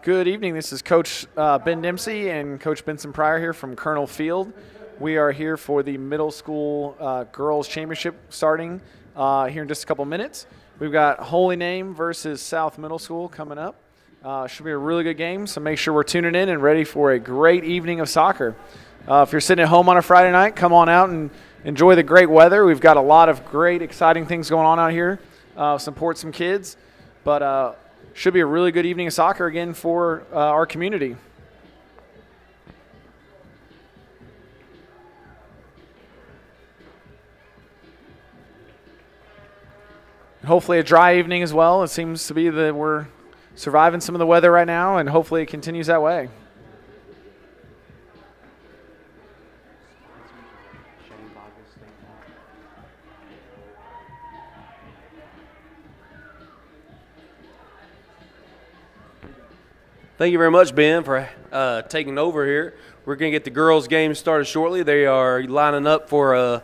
Good evening. This is Coach Ben Dempsey and Coach Benson Pryor here from Colonel Field. We are here for the middle school girls championship starting here in just a couple minutes. We've got Holy Name versus South Middle School coming up. Should be a really good game, so make sure we're tuning in and ready for a great evening of soccer. If you're sitting at home on a Friday night, come on out and enjoy the great weather. We've got a lot of great, exciting things going on out here. Support some kids, but should be a really good evening of soccer again for our community. Hopefully a dry evening as well. It seems to be that we're surviving some of the weather right now, and hopefully it continues that way. Thank you very much, Ben, for taking over here. We're going to get the girls' game started shortly. They are lining up for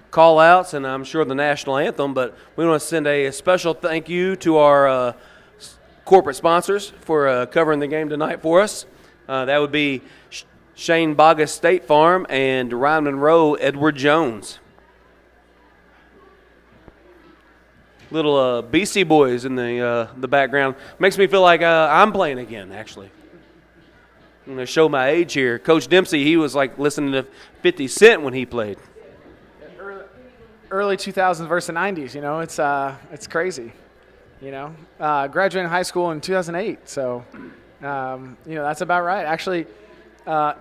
call-outs and I'm sure the national anthem, but we want to send a special thank you to our corporate sponsors for covering the game tonight for us. That would be Shane Bogus State Farm and Ryan Monroe Edward Jones. Little BC Boys in the background. Makes me feel like I'm playing again, actually. I'm going to show my age here. Coach Dempsey, he was like listening to 50 Cent when he played. Early 2000s versus the 90s, you know, it's crazy. You know, graduated high school in 2008, so, you know, that's about right. Actually,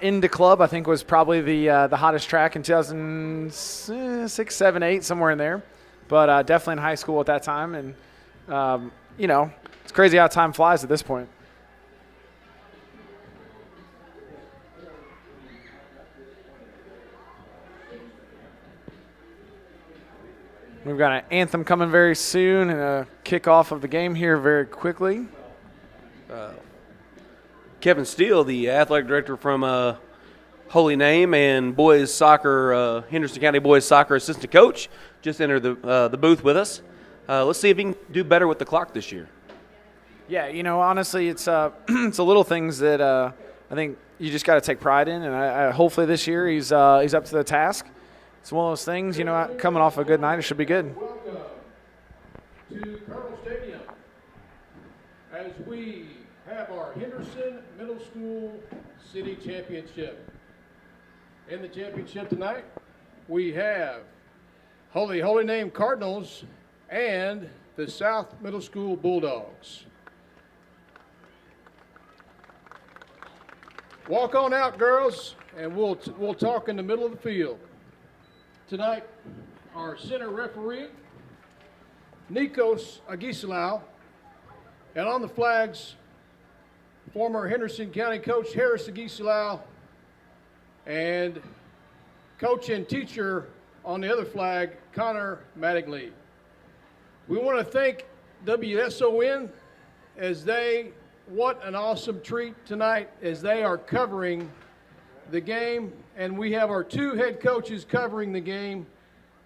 Into Club, I think, was probably the hottest track in 2006, 7, 8, somewhere in there. But definitely in high school at that time. And, you know, it's crazy how time flies at this point. We've got an anthem coming very soon and a kickoff of the game here very quickly. Kevin Steele, the athletic director from Holy Name and boys soccer, Henderson County boys soccer assistant coach, just entered the booth with us. Let's see if he can do better with the clock this year. Yeah, you know, honestly, it's it's the little things that I think you just got to take pride in, and I hopefully this year he's up to the task. It's one of those things, you know, coming off a good night, it should be good. Welcome to Colonel Stadium as we have our Henderson Middle School City Championship. In the championship tonight, we have Holy Name Cardinals and the South Middle School Bulldogs. Walk on out, girls, and we'll talk in the middle of the field. Tonight, our center referee, Nikos Agisalau, and on the flags, former Henderson County coach Harris Agisalau, and coach and teacher on the other flag, Connor Mattingly. We want to thank WSON as what an awesome treat tonight as they are covering the game, and we have our two head coaches covering the game,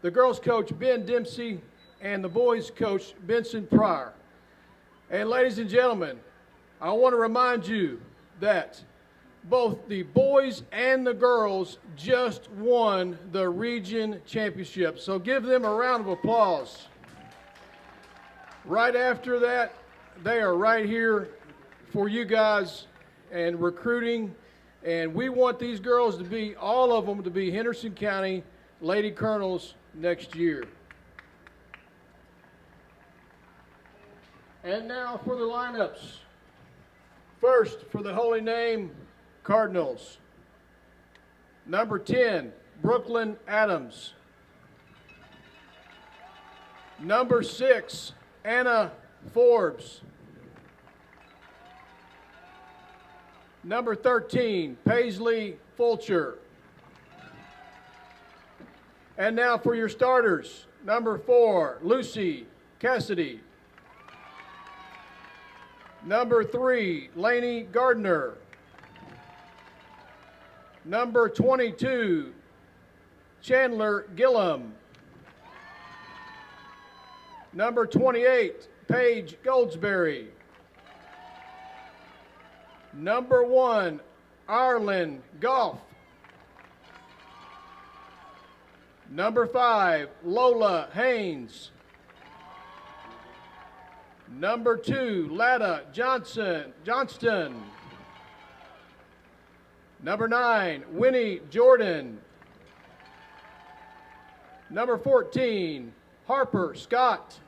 the girls coach Ben Dempsey and the boys coach Benson Pryor. And ladies and gentlemen, I want to remind you that both the boys and the girls just won the region championship. So give them a round of applause. Right after that, they are right here for you guys and recruiting. And we want these girls to be, all of them, to be Henderson County Lady Colonels next year. And now for the lineups. First, for the Holy Name Cardinals. Number 10, Brooklyn Adams. Number 6, Anna Forbes. Number 13, Paisley Fulcher. And now for your starters. Number 4, Lucy Cassidy. Number 3, Lainey Gardner. Number 22, Chandler Gillum. Number 28, Paige Goldsberry. Number 1, Ireland Goff. Number 5, Lola Haynes. Number 2, Lada Johnston. Number 9, Winnie Jordan. Number 14, Harper Scott.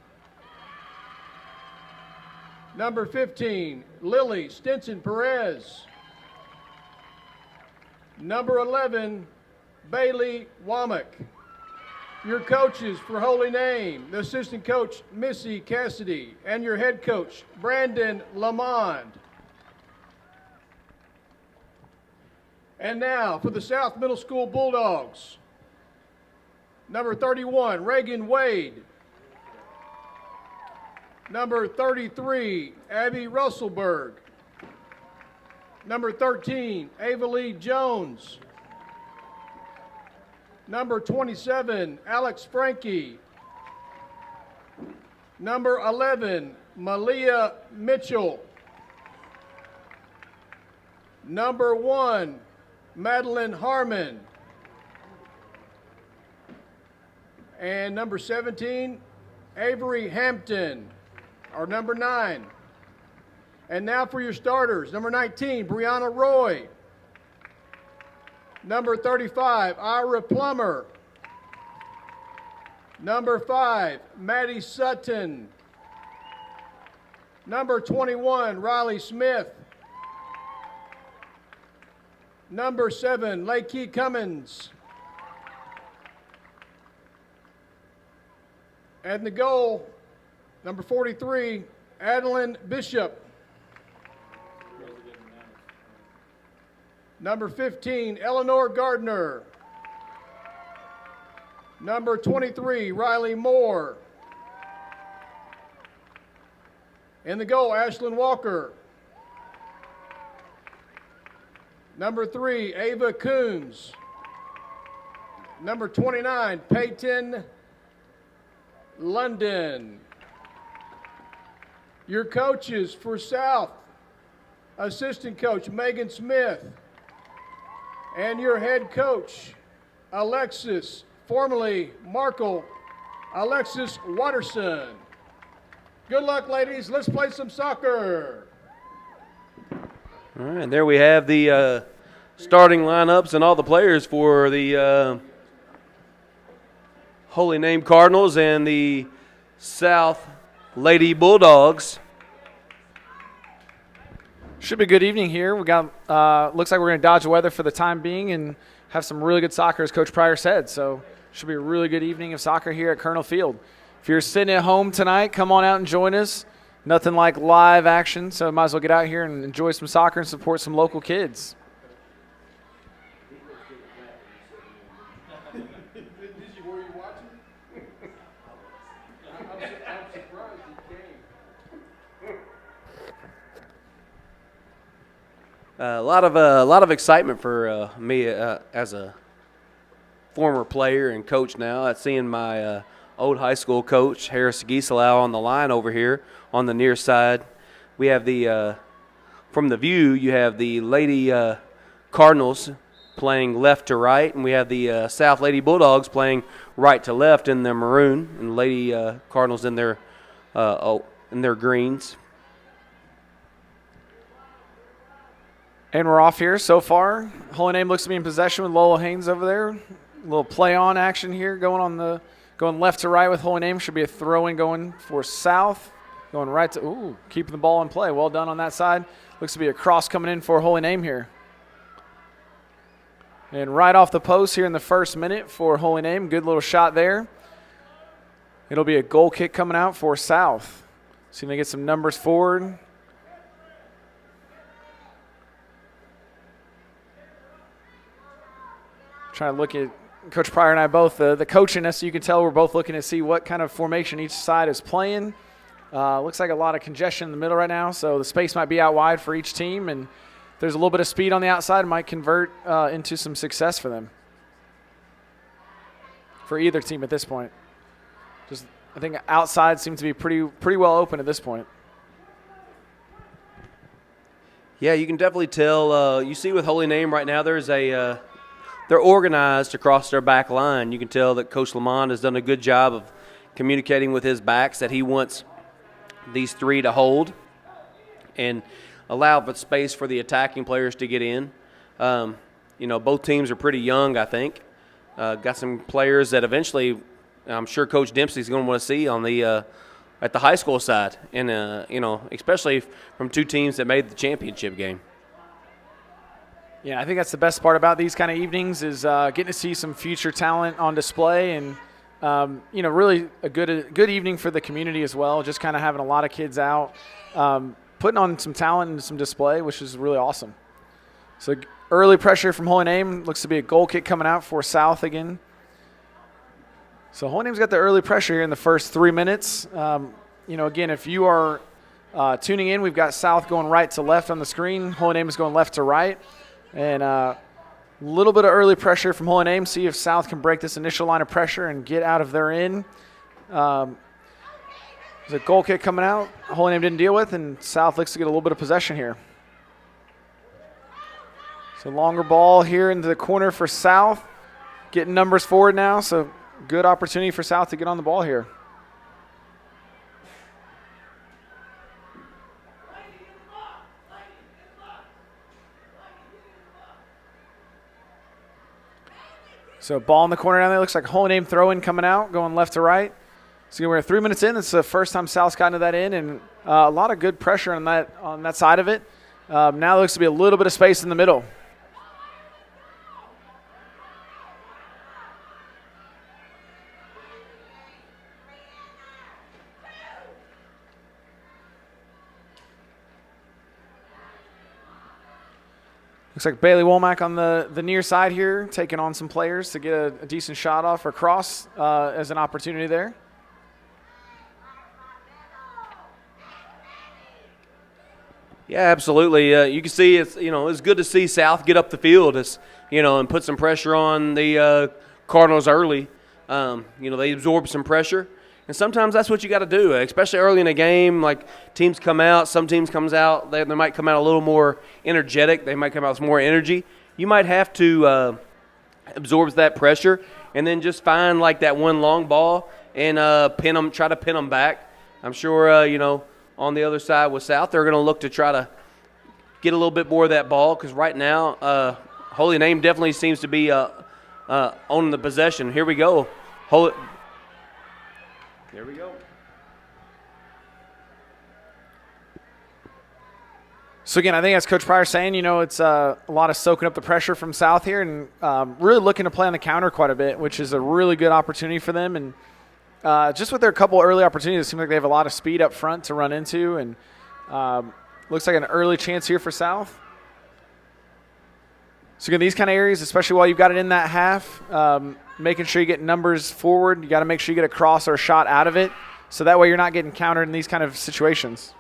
Number 15, Lily Stinson Perez. Number 11, Bailey Womack. Your coaches for Holy Name, the assistant coach, Missy Cassidy, and your head coach, Brandon Lamond. And now for the South Middle School Bulldogs. Number 31, Reagan Wade. Number 33, Abby Russellberg. Number 13, Ava Lee Jones. Number 27, Alex Frankie. Number 11, Malia Mitchell. Number 1, Madeline Harmon. And number 17, Avery Hampton, or number 9. And now for your starters. Number 19, Brianna Roy. Number 35, Ira Plummer. Number 5, Maddie Sutton. Number 21, Riley Smith. Number 7, Lakey Cummins. And the goal, number 43, Adeline Bishop. Number 15, Eleanor Gardner. Number 23, Riley Moore. In the goal, Ashlyn Walker. Number 3, Ava Coons. Number 29, Peyton London. Your coaches for South, assistant coach Megan Smith, and your head coach, Alexis, formerly Markle, Alexis Watterson. Good luck, ladies. Let's play some soccer. All right, and there we have the starting lineups and all the players for the Holy Name Cardinals and the South Lady Bulldogs. Should be a good evening here. We got looks like we're going to dodge the weather for the time being and have some really good soccer, as Coach Pryor said. So should be a really good evening of soccer here at Colonel Field. If you're sitting at home tonight, come on out and join us. Nothing like live action, so might as well get out here and enjoy some soccer and support some local kids. A lot of excitement for me as a former player and coach now at seeing my old high school coach, Harris Giselau, on the line over here on the near side. We have the, from the view, you have the Lady Cardinals playing left to right, and we have the South Lady Bulldogs playing right to left in the maroon, and Lady Cardinals in their greens. And we're off here so far. Holy Name looks to be in possession with Lola Haynes over there. A little play-on action here going left to right with Holy Name. Should be a throw-in going for South. Going right to, keeping the ball in play. Well done on that side. Looks to be a cross coming in for Holy Name here. And right off the post here in the first minute for Holy Name. Good little shot there. It'll be a goal kick coming out for South. See if they get some numbers forward. Trying to look at Coach Pryor and I both, the coaching us, so you can tell we're both looking to see what kind of formation each side is playing. Looks like a lot of congestion in the middle right now, so the space might be out wide for each team, and if there's a little bit of speed on the outside, it might convert into some success for them. For either team at this point. I think outside seems to be pretty well open at this point. Yeah, you can definitely tell. You see with Holy Name right now, there's they're organized across their back line. You can tell that Coach Lamont has done a good job of communicating with his backs that he wants these three to hold and allow the space for the attacking players to get in. Both teams are pretty young, I think. Got some players that eventually I'm sure Coach Dempsey's going to want to see on the at the high school side, and especially from two teams that made the championship game. Yeah, I think that's the best part about these kind of evenings is getting to see some future talent on display, and really a good evening for the community as well. Just kind of having a lot of kids out, putting on some talent and some display, which is really awesome. So early pressure from Holy Name. Looks to be a goal kick coming out for South again. So Holy Name's got the early pressure here in the first 3 minutes. Again, if you are tuning in, we've got South going right to left on the screen. Holy Name is going left to right. And a little bit of early pressure from Holy Name. See if South can break this initial line of pressure and get out of their end. There's a goal kick coming out. Holy Name didn't deal with, and South looks to get a little bit of possession here. So longer ball here into the corner for South. Getting numbers forward now, so good opportunity for South to get on the ball here. So ball in the corner down there. Looks like Holy Name throw-in coming out, going left to right. So we're 3 minutes in. It's the first time South's gotten to that end, and a lot of good pressure on that side of it. Now there looks to be a little bit of space in the middle. Looks like Bailey Womack on the near side here, taking on some players to get a decent shot off or cross as an opportunity there. Yeah, absolutely. You can see it's good to see South get up the field, and put some pressure on the Cardinals early. They absorb some pressure. And sometimes that's what you got to do, especially early in a game. Like teams come out, some teams comes out, they might come out a little more energetic. They might come out with more energy. You might have to absorb that pressure and then just find like that one long ball and try to pin them back. I'm sure, on the other side with South, they're going to look to try to get a little bit more of that ball because right now Holy Name definitely seems to be owning the possession. Here we go. There we go. So, again, I think as Coach Pryor's saying, it's a lot of soaking up the pressure from South here and really looking to play on the counter quite a bit, which is a really good opportunity for them. And just with their couple early opportunities, it seems like they have a lot of speed up front to run into. And looks like an early chance here for South. So, again, these kind of areas, especially while you've got it in that half, making sure you get numbers forward. You got to make sure you get a cross or a shot out of it, so that way you're not getting countered in these kind of situations.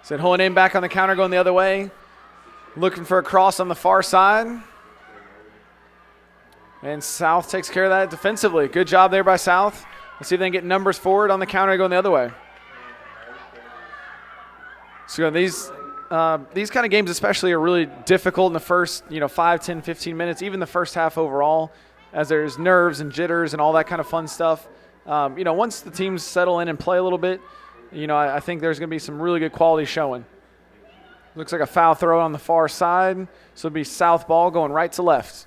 So Holy Name back on the counter, going the other way, looking for a cross on the far side. And South takes care of that defensively. Good job there by South. Let's see if they can get numbers forward on the counter going the other way. So these kind of games especially are really difficult in the first 5, 10, 15 minutes, even the first half overall, as there's nerves and jitters and all that kind of fun stuff. Once the teams settle in and play a little bit, I think there's going to be some really good quality showing. Looks like a foul throw on the far side, so it'll be South ball going right to left.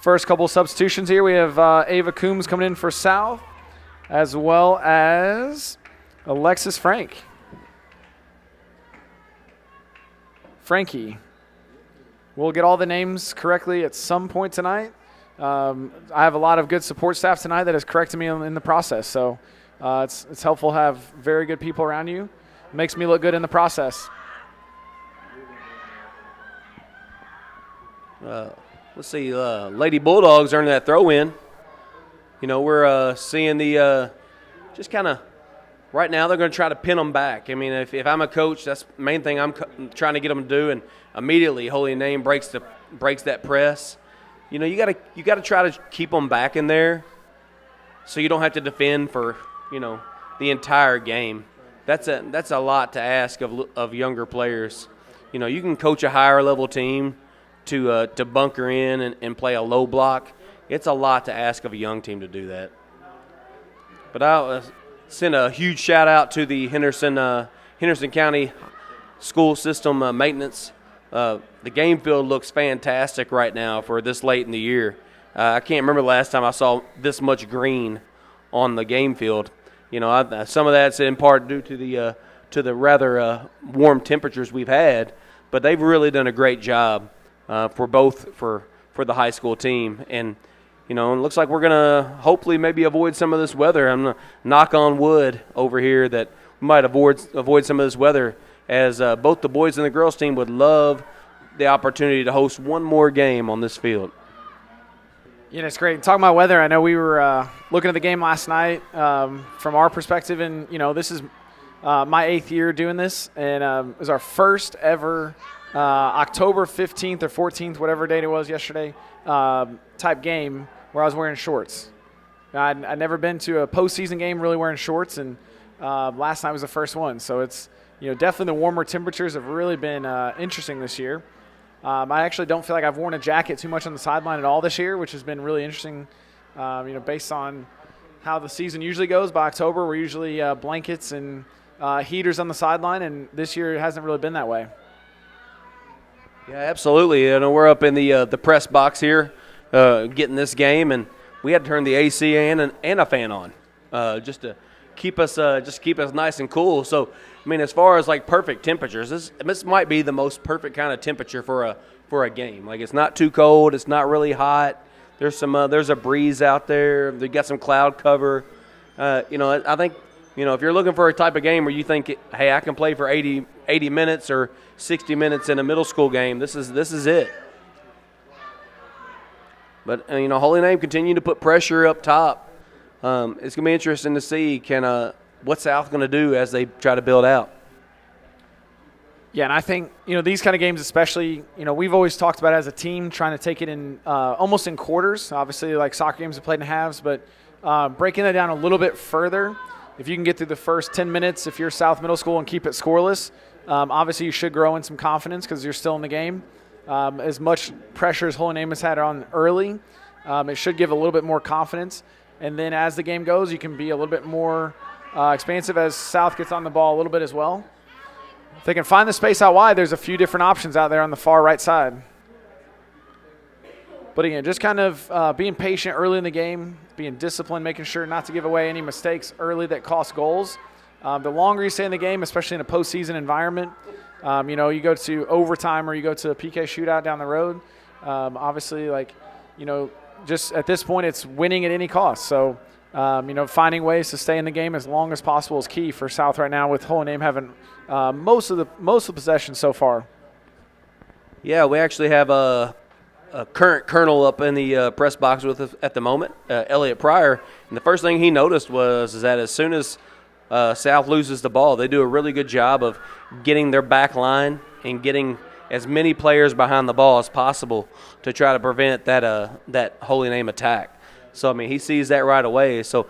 First couple of substitutions here. We have Ava Coombs coming in for South, as well as Alexis Frankie. We'll get all the names correctly at some point tonight. I have a lot of good support staff tonight that has corrected me in the process, so it's helpful to have very good people around you. It makes me look good in the process. Let's see, Lady Bulldogs earning that throw-in. We're seeing the just kind of right now they're going to try to pin them back. I mean, if I'm a coach, that's the main thing I'm trying to get them to do. And immediately, Holy Name breaks that press. You got to try to keep them back in there. so you don't have to defend for, the entire game. That's a lot to ask of younger players. You can coach a higher level team to bunker in and play a low block. It's a lot to ask of a young team to do that. But I'll send a huge shout out to the Henderson County school system maintenance. The game field looks fantastic right now for this late in the year. I can't remember the last time I saw this much green on the game field. Some of that's in part due to the rather warm temperatures we've had, but they've really done a great job for the high school team. And it looks like we're gonna hopefully maybe avoid some of this weather. I'm gonna knock on wood over here that we might avoid some of this weather, as both the boys and the girls team would love the opportunity to host one more game on this field. Yeah, it's great. Talking about weather, I know we were looking at the game last night from our perspective, and this is my 8th year doing this, and it was our first ever October 15th or 14th, whatever date it was yesterday, type game where I was wearing shorts. I'd never been to a postseason game really wearing shorts, and last night was the first one. So it's definitely the warmer temperatures have really been interesting this year. I actually don't feel like I've worn a jacket too much on the sideline at all this year, which has been really interesting. Based on how the season usually goes, by October we're usually blankets and heaters on the sideline, and this year it hasn't really been that way. Yeah, absolutely. We're up in the press box here, getting this game, and we had to turn the AC and a fan on, just to keep us nice and cool. So, as far as like perfect temperatures, this might be the most perfect kind of temperature for a game. Like, it's not too cold, it's not really hot. There's a breeze out there. They got some cloud cover. I think if you're looking for a type of game where you think, hey, I can play for 80 minutes or 60 minutes in a middle school game, this is it. But Holy Name continue to put pressure up top. It's gonna be interesting to see what South going to do as they try to build out. Yeah, and I think these kind of games, especially we've always talked about it as a team trying to take it in almost in quarters. Obviously, like soccer games are played in halves, but breaking that down a little bit further. If you can get through the first 10 minutes, if you're South Middle School, and keep it scoreless, obviously you should grow in some confidence because you're still in the game. As much pressure as Holy Name has had on early, it should give a little bit more confidence. And then as the game goes, you can be a little bit more expansive as South gets on the ball a little bit as well. If they can find the space out wide, there's a few different options out there on the far right side. But again, just kind of being patient early in the game, being disciplined, making sure not to give away any mistakes early that cost goals. The longer you stay in the game, especially in a postseason environment, you go to overtime or you go to a PK shootout down the road. Obviously, just at this point, it's winning at any cost. So, finding ways to stay in the game as long as possible is key for South right now, with Holy Name having most of the possession so far. Yeah, we actually have a current colonel up in the press box with us at the moment, Elliot Pryor. And the first thing he noticed was that as soon as South loses the ball, they do a really good job of getting their back line and getting as many players behind the ball as possible to try to prevent that Holy Name attack. So, he sees that right away. So,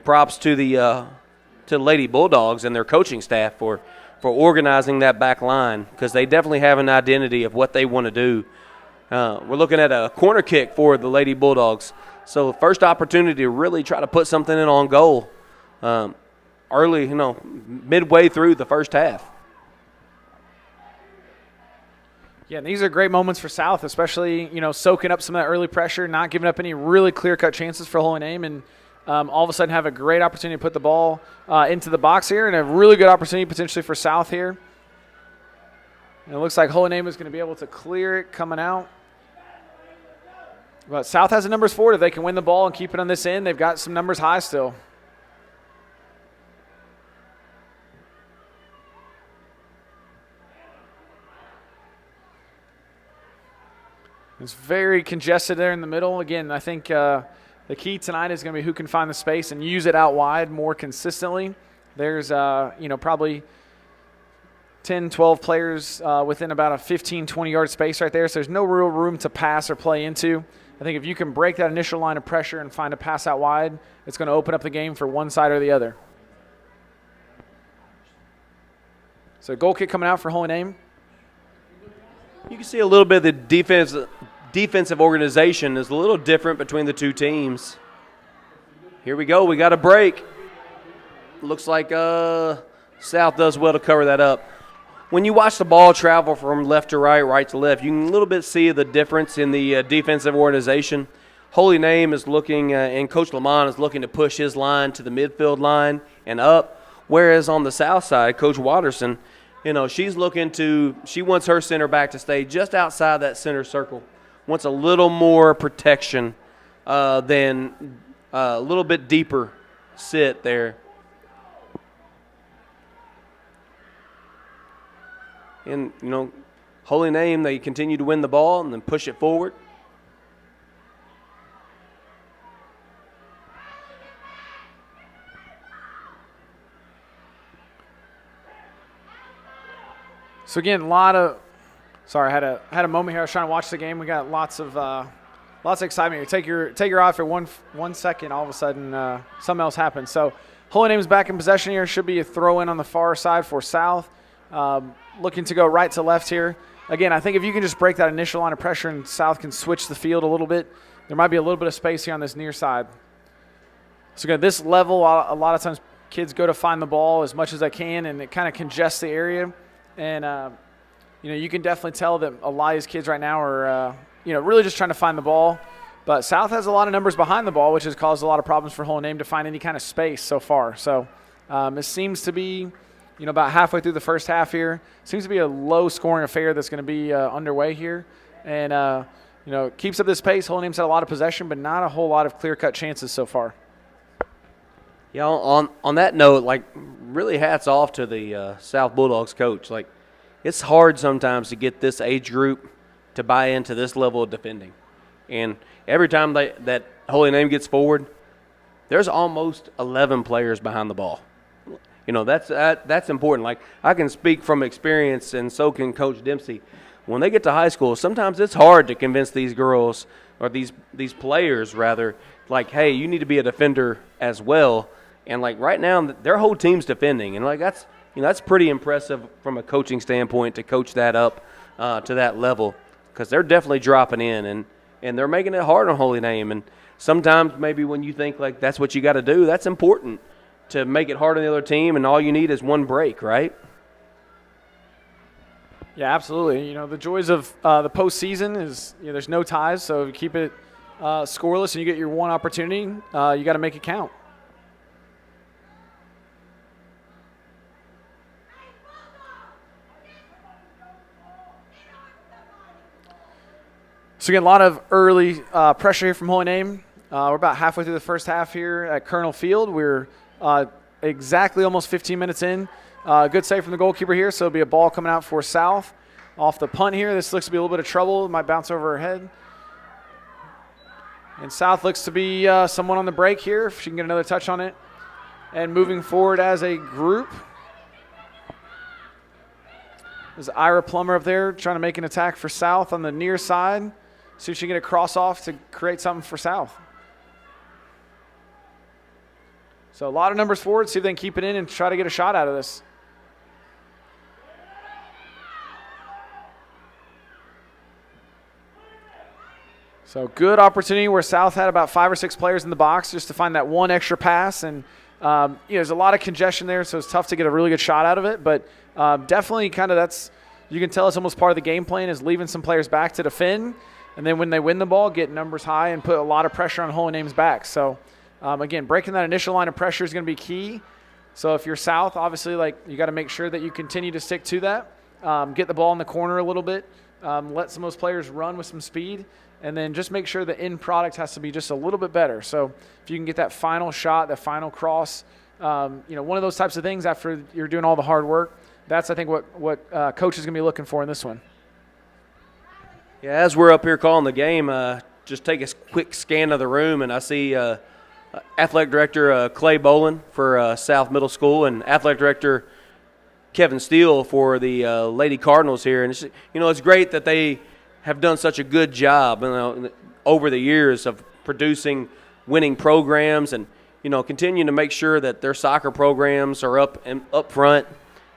props to the Lady Bulldogs and their coaching staff for organizing that back line, because they definitely have an identity of what they want to do. We're looking at a corner kick for the Lady Bulldogs. So, first opportunity to really try to put something in on goal early, midway through the first half. Yeah, and these are great moments for South, especially, soaking up some of that early pressure, not giving up any really clear-cut chances for Holy Name, and all of a sudden have a great opportunity to put the ball into the box here, and a really good opportunity potentially for South here. And it looks like Holy Name is going to be able to clear it coming out. But South has the numbers for it. If they can win the ball and keep it on this end, they've got some numbers high still. It's very congested there in the middle. Again, I think the key tonight is going to be who can find the space and use it out wide more consistently. There's, probably 10, 12 players within about a 15, 20-yard space right there, so there's no real room to pass or play into. I think if you can break that initial line of pressure and find a pass out wide, it's going to open up the game for one side or the other. So goal kick coming out for Holy Name. You can see a little bit of the defensive organization is a little different between the two teams. Here we go. We got a break. Looks like South does well to cover that up. When you watch the ball travel from left to right, right to left, you can a little bit see the difference in the defensive organization. Holy Name is looking, and Coach Lamont is looking to push his line to the midfield line and up, whereas on the south side, Coach Watterson, she wants her center back to stay just outside that center circle, wants a little more protection than a little bit deeper sit there. And, Holy Name, they continue to win the ball and then push it forward. So again, sorry, I had a moment here. I was trying to watch the game. We got lots of excitement here. Take your eye for 1 second. All of a sudden, something else happens. So Holy Name's back in possession here. Should be a throw in on the far side for South. Looking to go right to left here. Again, I think if you can just break that initial line of pressure and South can switch the field a little bit, there might be a little bit of space here on this near side. So again, this level, a lot of times kids go to find the ball as much as they can, and it kind of congests the area. And, you can definitely tell that a lot of these kids right now are, really just trying to find the ball. But South has a lot of numbers behind the ball, which has caused a lot of problems for Holy Name to find any kind of space so far. So it seems to be, about halfway through the first half here. Seems to be a low-scoring affair that's going to be underway here. And, keeps up this pace. Holy Name's had a lot of possession, but not a whole lot of clear-cut chances so far. Yeah, on that note, really hats off to the South Bulldogs coach. It's hard sometimes to get this age group to buy into this level of defending. And every time that Holy Name gets forward, there's almost 11 players behind the ball. That's important. I can speak from experience, and so can Coach Dempsey. When they get to high school, sometimes it's hard to convince these girls or these players rather, hey, you need to be a defender as well. And right now, their whole team's defending, and that's pretty impressive from a coaching standpoint to coach that up to that level, because they're definitely dropping in and they're making it hard on Holy Name. And sometimes maybe when you think that's what you got to do, that's important to make it hard on the other team, and all you need is one break, right? Yeah, absolutely. The joys of the postseason is there's no ties, so if you keep it scoreless and you get your one opportunity, you got to make it count. So again, a lot of early pressure here from Holy Name. We're about halfway through the first half here at Colonel Field. We're exactly almost 15 minutes in. Good save from the goalkeeper here, so it'll be a ball coming out for South. Off the punt here, this looks to be a little bit of trouble. It might bounce over her head. And South looks to be someone on the break here, if she can get another touch on it. And moving forward as a group. There's Ira Plummer up there trying to make an attack for South on the near side. See if she can get a cross off to create something for South. So a lot of numbers forward. See if they can keep it in and try to get a shot out of this. So good opportunity where South had about 5 or 6 players in the box just to find that one extra pass. And, there's a lot of congestion there, so it's tough to get a really good shot out of it. But definitely you can tell it's almost part of the game plan is leaving some players back to defend. And then when they win the ball, get numbers high and put a lot of pressure on Holy Name's back. So, again, breaking that initial line of pressure is going to be key. So if you're South, obviously, you got to make sure that you continue to stick to that. Get the ball in the corner a little bit. Let some of those players run with some speed. And then just make sure the end product has to be just a little bit better. So if you can get that final shot, that final cross, one of those types of things after you're doing all the hard work, that's, I think, what coach is going to be looking for in this one. Yeah, as we're up here calling the game, just take a quick scan of the room, and I see Athletic Director Clay Bolin for South Middle School and Athletic Director Kevin Steele for the Lady Cardinals here. And it's great that they have done such a good job. over the years of producing winning programs and, continuing to make sure that their soccer programs are up front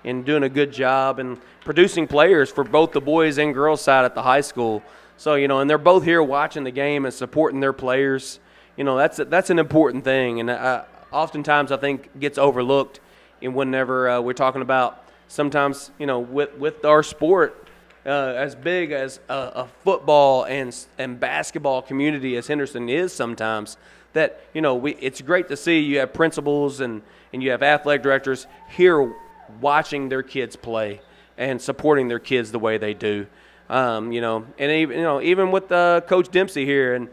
and doing a good job and producing players for both the boys and girls side at the high school. So, and they're both here watching the game and supporting their players. That's an important thing, and oftentimes I think gets overlooked. And whenever we're talking about sometimes, with our sport as big as a football and basketball community as Henderson is sometimes, that, it's great to see you have principals and you have athletic directors here watching their kids play and supporting their kids the way they do. And even with Coach Dempsey here and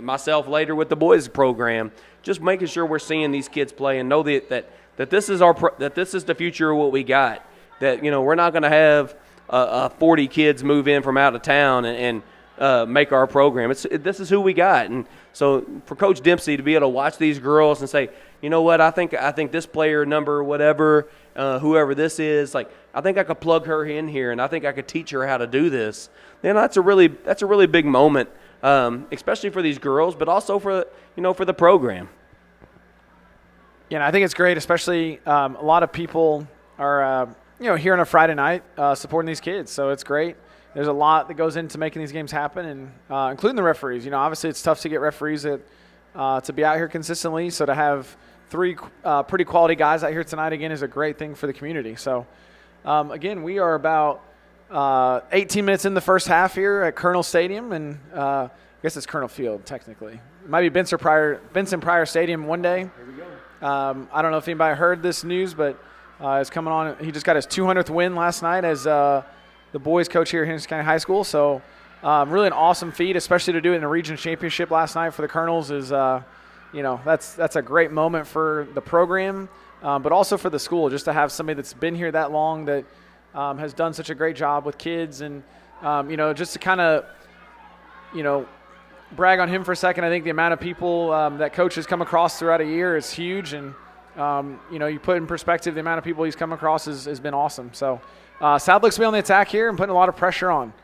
myself later with the boys program, just making sure we're seeing these kids play and know that this is that this is the future of what we got. That we're not going to have 40 kids move in from out of town and make our program. This is who we got. And so for Coach Dempsey to be able to watch these girls and say, you know what, I think this player number whatever, whoever this is, like I think I could plug her in here and I think I could teach her how to do this. Then that's a really big moment, especially for these girls, but also for the program. Yeah, and I think it's great, especially a lot of people are here on a Friday night supporting these kids, so it's great. There's a lot that goes into making these games happen, and including the referees. Obviously it's tough to get referees to be out here consistently, so to have three pretty quality guys out here tonight again is a great thing for the community. So again, we are about 18 minutes in the first half here at Colonel Stadium, and I guess it's Colonel Field technically. It might be Benson Pryor Stadium one day. Here we go. I don't know if anybody heard this news, but it's coming on. He just got his 200th win last night as the boys coach here at Henderson County High School. So really an awesome feat, especially to do it in a region championship last night for the Colonels is, that's a great moment for the program, but also for the school, just to have somebody that's been here that long that has done such a great job with kids and, just to kind of, brag on him for a second. I think the amount of people that coach has come across throughout a year is huge, and you put in perspective the amount of people he's come across has been awesome. So South looks to be on the attack here and putting a lot of pressure on.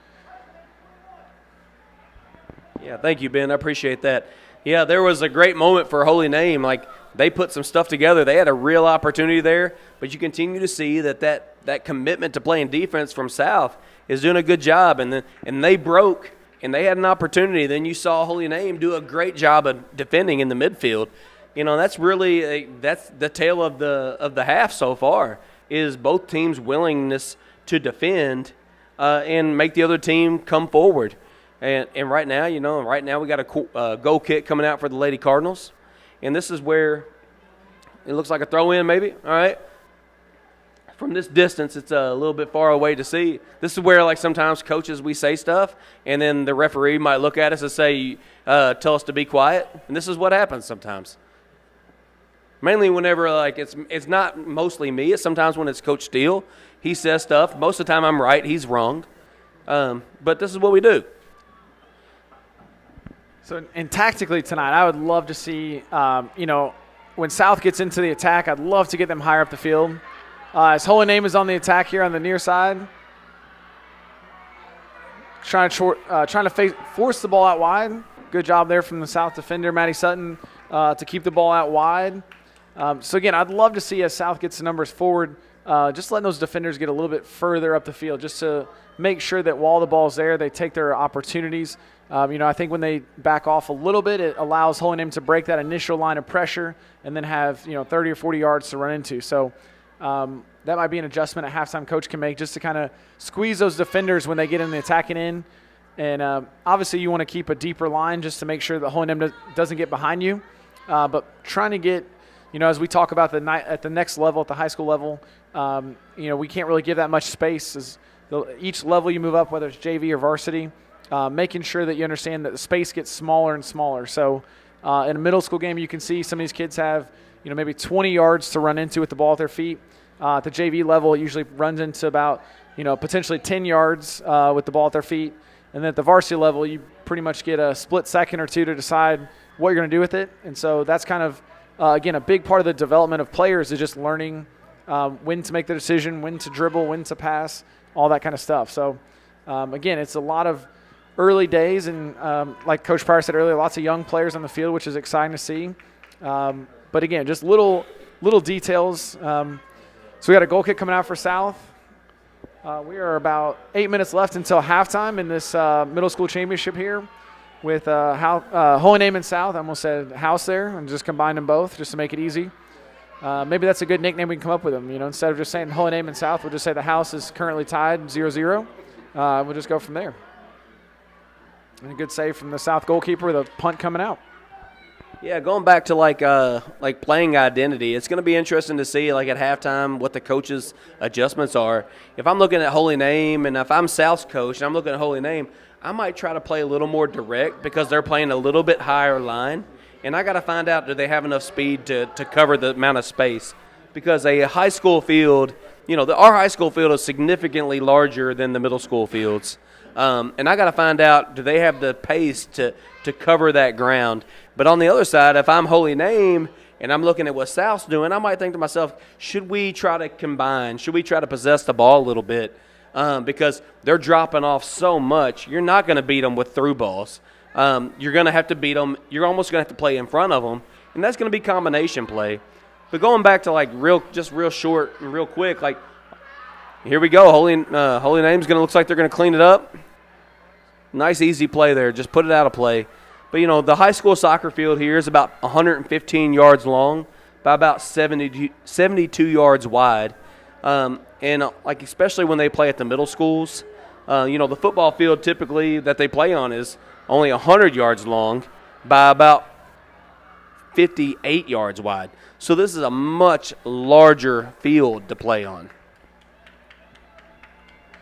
Yeah, thank you, Ben. I appreciate that. Yeah, there was a great moment for Holy Name. Like, they put some stuff together. They had a real opportunity there, but you continue to see that commitment to playing defense from South is doing a good job, and they broke. And they had an opportunity. Then you saw Holy Name do a great job of defending in the midfield. That's really that's the tale of the half so far, is both teams' willingness to defend and make the other team come forward. And right now, we got a goal kick coming out for the Lady Cardinals, and this is where it looks like a throw in maybe. All right. From this distance, it's a little bit far away to see. This is where, like, sometimes coaches, we say stuff, and then the referee might look at us and say, tell us to be quiet. And this is what happens sometimes. Mainly whenever, like, it's not mostly me. It's sometimes when it's Coach Steele. He says stuff. Most of the time I'm right. He's wrong. But this is what we do. So, and tactically tonight, I would love to see, when South gets into the attack, I'd love to get them higher up the field. As Holy Name is on the attack here on the near side, trying to force the ball out wide. Good job there from the South defender, Maddie Sutton, to keep the ball out wide. So again, I'd love to see as South gets the numbers forward, just letting those defenders get a little bit further up the field, just to make sure that while the ball's there, they take their opportunities. I think when they back off a little bit, it allows Holy Name to break that initial line of pressure and then have 30 or 40 yards to run into. So. That might be an adjustment a halftime coach can make, just to kind of squeeze those defenders when they get in the attacking end. And obviously you want to keep a deeper line just to make sure that Holy Name doesn't get behind you. But trying to get, as we talk about at the next level, at the high school level, we can't really give that much space. As each level you move up, whether it's JV or varsity, making sure that you understand that the space gets smaller and smaller. So in a middle school game, you can see some of these kids have maybe 20 yards to run into with the ball at their feet. At the JV level, it usually runs into about, potentially 10 yards with the ball at their feet. And then at the varsity level, you pretty much get a split second or two to decide what you're going to do with it. And so that's kind of, again, a big part of the development of players is just learning when to make the decision, when to dribble, when to pass, all that kind of stuff. So, again, it's a lot of early days, and like Coach Pryor said earlier, lots of young players on the field, which is exciting to see. But again, just little details. So we got a goal kick coming out for South. We are about 8 minutes left until halftime in this middle school championship here with Holy Name and South. I almost said House there and just combined them both just to make it easy. Maybe that's a good nickname we can come up with them. Instead of just saying Holy Name and South, we'll just say the House is currently tied 0-0. We'll just go from there. And a good save from the South goalkeeper with a punt coming out. Yeah, going back to like playing identity, it's going to be interesting to see like at halftime what the coaches' adjustments are. If I'm looking at Holy Name and if I'm South's coach and I'm looking at Holy Name, I might try to play a little more direct because they're playing a little bit higher line, and I got to find out, do they have enough speed to cover the amount of space? Because a high school field, our high school field is significantly larger than the middle school fields. And I got to find out, do they have the pace to cover that ground? But on the other side, if I'm Holy Name and I'm looking at what South's doing, I might think to myself, should we try to combine? Should we try to possess the ball a little bit? Because they're dropping off so much. You're not going to beat them with through balls. You're going to have to beat them. You're almost going to have to play in front of them, and that's going to be combination play. But going back to real short and real quick, here we go. Holy Name's going to look like they're going to clean it up. Nice, easy play there. Just put it out of play. But, the high school soccer field here is about 115 yards long by about 72 yards wide. And, especially when they play at the middle schools, the football field typically that they play on is only 100 yards long by about 58 yards wide. So this is a much larger field to play on.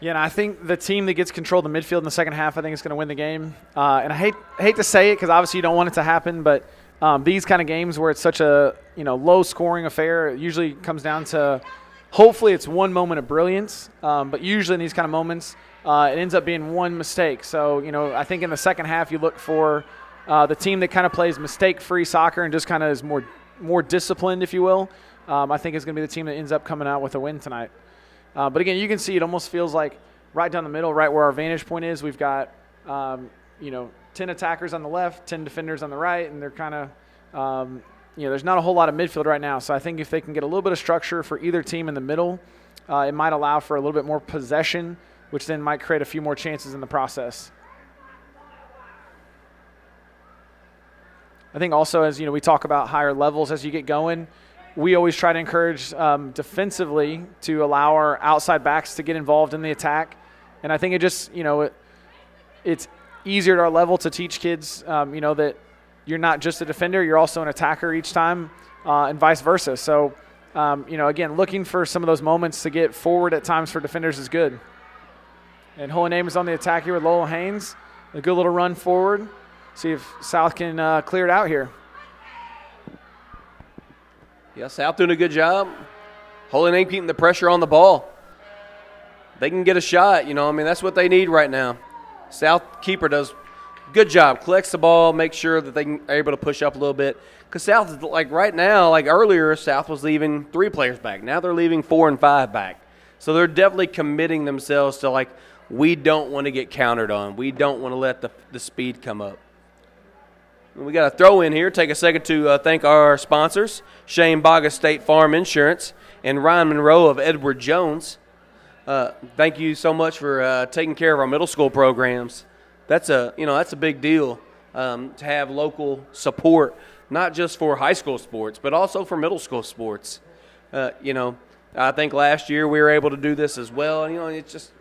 Yeah, and I think the team that gets control of the midfield in the second half, I think is going to win the game. And I hate to say it because obviously you don't want it to happen, but these kind of games where it's such a low-scoring affair, it usually comes down to hopefully it's one moment of brilliance, but usually in these kind of moments it ends up being one mistake. So, I think in the second half you look for the team that kind of plays mistake-free soccer and just kind of is more disciplined, if you will. I think is going to be the team that ends up coming out with a win tonight. But again, you can see it almost feels like right down the middle, right where our vantage point is, we've got, 10 attackers on the left, 10 defenders on the right, and they're kind of, there's not a whole lot of midfield right now. So I think if they can get a little bit of structure for either team in the middle, it might allow for a little bit more possession, which then might create a few more chances in the process. I think also as, we talk about higher levels as you get going, we always try to encourage defensively to allow our outside backs to get involved in the attack. And I think it just, it's easier at our level to teach kids, that you're not just a defender, you're also an attacker each time, and vice versa. So, again, looking for some of those moments to get forward at times for defenders is good. And Holy Name is on the attack here with Lowell Haynes. A good little run forward. See if South can clear it out here. Yeah, South doing a good job. Holy Name keeping the pressure on the ball. They can get a shot, that's what they need right now. South keeper does a good job. Collects the ball, makes sure that they are able to push up a little bit. Because South is right now, earlier, South was leaving 3 players back. Now they're leaving 4 and 5 back. So they're definitely committing themselves to we don't want to get countered on. We don't want to let the speed come up. We got a throw in here. Take a second to thank our sponsors, Shane Baga State Farm Insurance and Ryan Monroe of Edward Jones. Thank you so much for taking care of our middle school programs. That's a big deal to have local support, not just for high school sports, but also for middle school sports. I think last year we were able to do this as well. It's just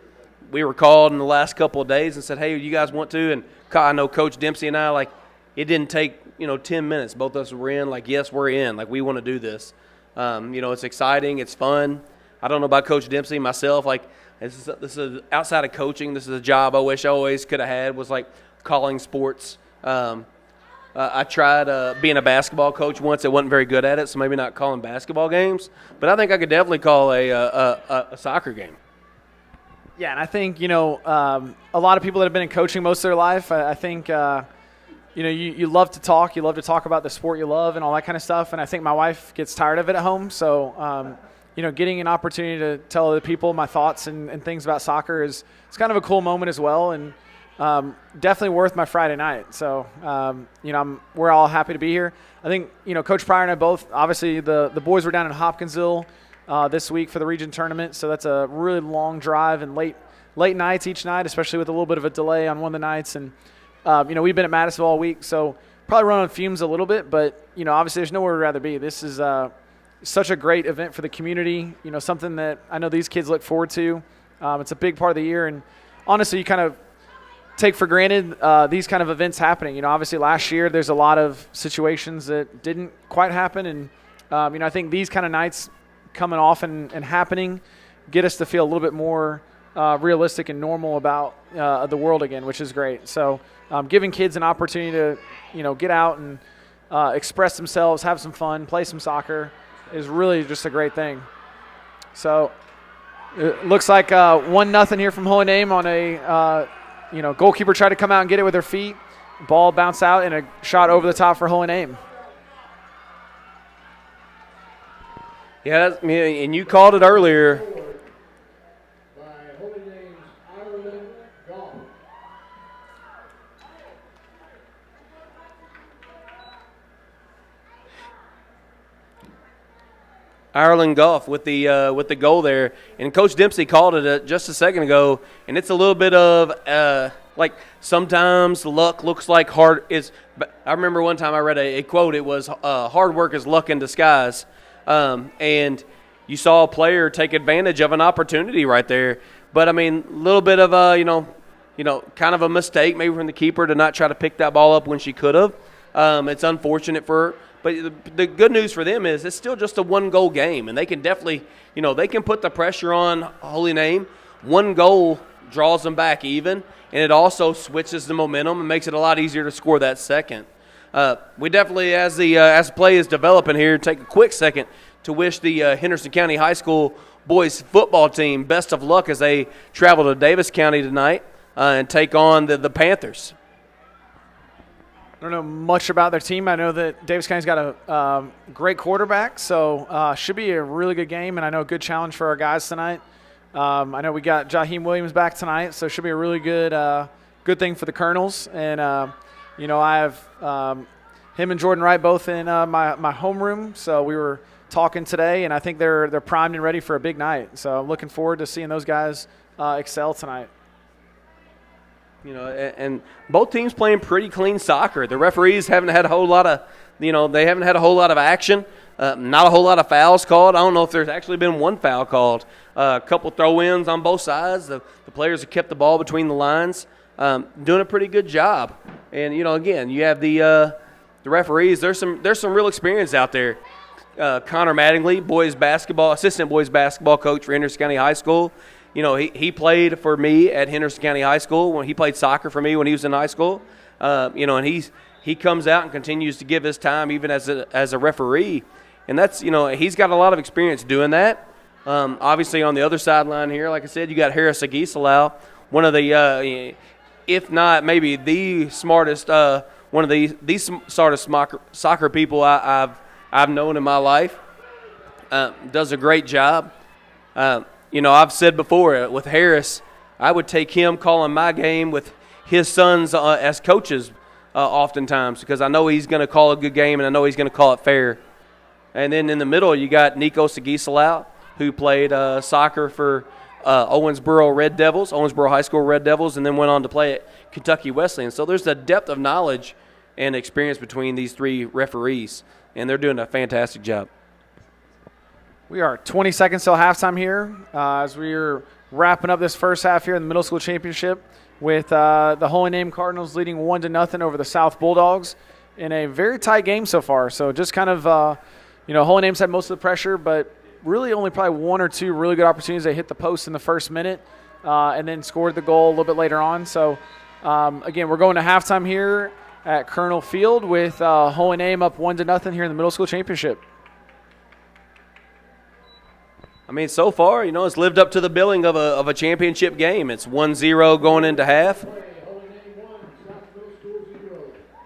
we were called in the last couple of days and said, "Hey, you guys want to?" And I know Coach Dempsey and I it didn't take 10 minutes. Both of us were in. Yes, we're in. We want to do this. It's exciting. It's fun. I don't know about Coach Dempsey. Myself, this is outside of coaching. This is a job I wish I always could have had. Was calling sports. I tried being a basketball coach once. I wasn't very good at it, so maybe not calling basketball games. But I think I could definitely call a soccer game. Yeah, and I think a lot of people that have been in coaching most of their life, I think. You love to talk. You love to talk about the sport you love and all that kind of stuff. And I think my wife gets tired of it at home. So, getting an opportunity to tell other people my thoughts and things about soccer it's kind of a cool moment as well. And, definitely worth my Friday night. So, we're all happy to be here. I think, Coach Pryor and I both, obviously the boys were down in Hopkinsville this week for the region tournament. So that's a really long drive and late nights each night, especially with a little bit of a delay on one of the nights. And, we've been at Madisonville all week. So probably run on fumes a little bit, but, obviously there's nowhere we'd rather be. This is such a great event for the community, something that I know these kids look forward to. It's a big part of the year. And honestly, you kind of take for granted these kind of events happening. Obviously last year there's a lot of situations that didn't quite happen. And, I think these kind of nights coming off and happening get us to feel a little bit more realistic and normal about the world again, which is great. So giving kids an opportunity to, get out and express themselves, have some fun, play some soccer is really just a great thing. So it looks like 1-0 here from Holy Name on a goalkeeper tried to come out and get it with her feet. Ball bounced out and a shot over the top for Holy Name. Yeah, and you called it earlier. By Holy Name's Ireland Golf. Ireland Golf with the goal there, and Coach Dempsey called it just a second ago, and it's a little bit of like sometimes luck looks like hard. I remember one time I read a quote. It was hard work is luck in disguise, and you saw a player take advantage of an opportunity right there. But a little bit of kind of a mistake maybe from the keeper to not try to pick that ball up when she could have. It's unfortunate for her. But the good news for them is it's still just a one-goal game, and they can definitely, they can put the pressure on Holy Name. One goal draws them back even, and it also switches the momentum and makes it a lot easier to score that second. We definitely, as the play is developing here, take a quick second to wish the Henderson County High School boys football team best of luck as they travel to Davis County tonight and take on the Panthers. I don't know much about their team. I know that Davis County's got a great quarterback, so should be a really good game, and I know a good challenge for our guys tonight. I know we got Jaheim Williams back tonight, so it should be a really good thing for the Colonels. And, I have him and Jordan Wright both in my homeroom, so we were talking today, and I think they're primed and ready for a big night. So I'm looking forward to seeing those guys excel tonight. And both teams playing pretty clean soccer. The referees haven't had a whole lot of, they haven't had a whole lot of action. Not a whole lot of fouls called. I don't know if there's actually been one foul called. A couple throw-ins on both sides. The players have kept the ball between the lines, doing a pretty good job. And again, you have the referees. There's some real experience out there. Connor Mattingly, assistant boys basketball coach for Henderson County High School. He played for me at Henderson County High School when he played soccer for me when he was in high school. And he comes out and continues to give his time even as a referee. And that's, he's got a lot of experience doing that. Obviously on the other sideline here, like I said, you got Harris Agisalau, one of the, if not maybe the smartest, one of the smartest soccer people I've known in my life. Does a great job. I've said before with Harris, I would take him calling my game with his sons as coaches oftentimes because I know he's going to call a good game and I know he's going to call it fair. And then in the middle, you got Nico Sagisalau, who played soccer for Owensboro High School Red Devils, and then went on to play at Kentucky Wesleyan. So there's a depth of knowledge and experience between these three referees, and they're doing a fantastic job. We are 20 seconds till halftime here as we're wrapping up this first half here in the middle school championship with the Holy Name Cardinals leading 1-0 over the South Bulldogs in a very tight game so far. So just kind of, Holy Name's had most of the pressure, but really only probably one or two really good opportunities. They hit the post in the first minute and then scored the goal a little bit later on. So, again, we're going to halftime here at Colonel Field with Holy Name up 1-0 here in the middle school championship. So far, it's lived up to the billing of a championship game. It's 1-0 going into half.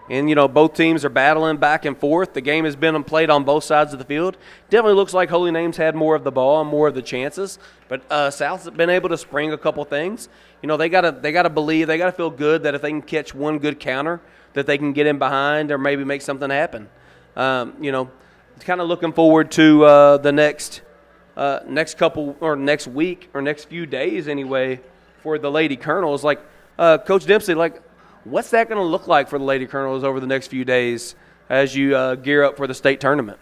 And, both teams are battling back and forth. The game has been played on both sides of the field. Definitely looks like Holy Name's had more of the ball and more of the chances. But South's been able to spring a couple things. They gotta believe, they gotta feel good that if they can catch one good counter, that they can get in behind or maybe make something happen. Kind of looking forward to the next couple or next week or next few days anyway for the Lady Colonels. Like Coach Dempsey, what's that going to look like for the Lady Colonels over the next few days as you gear up for the state tournament?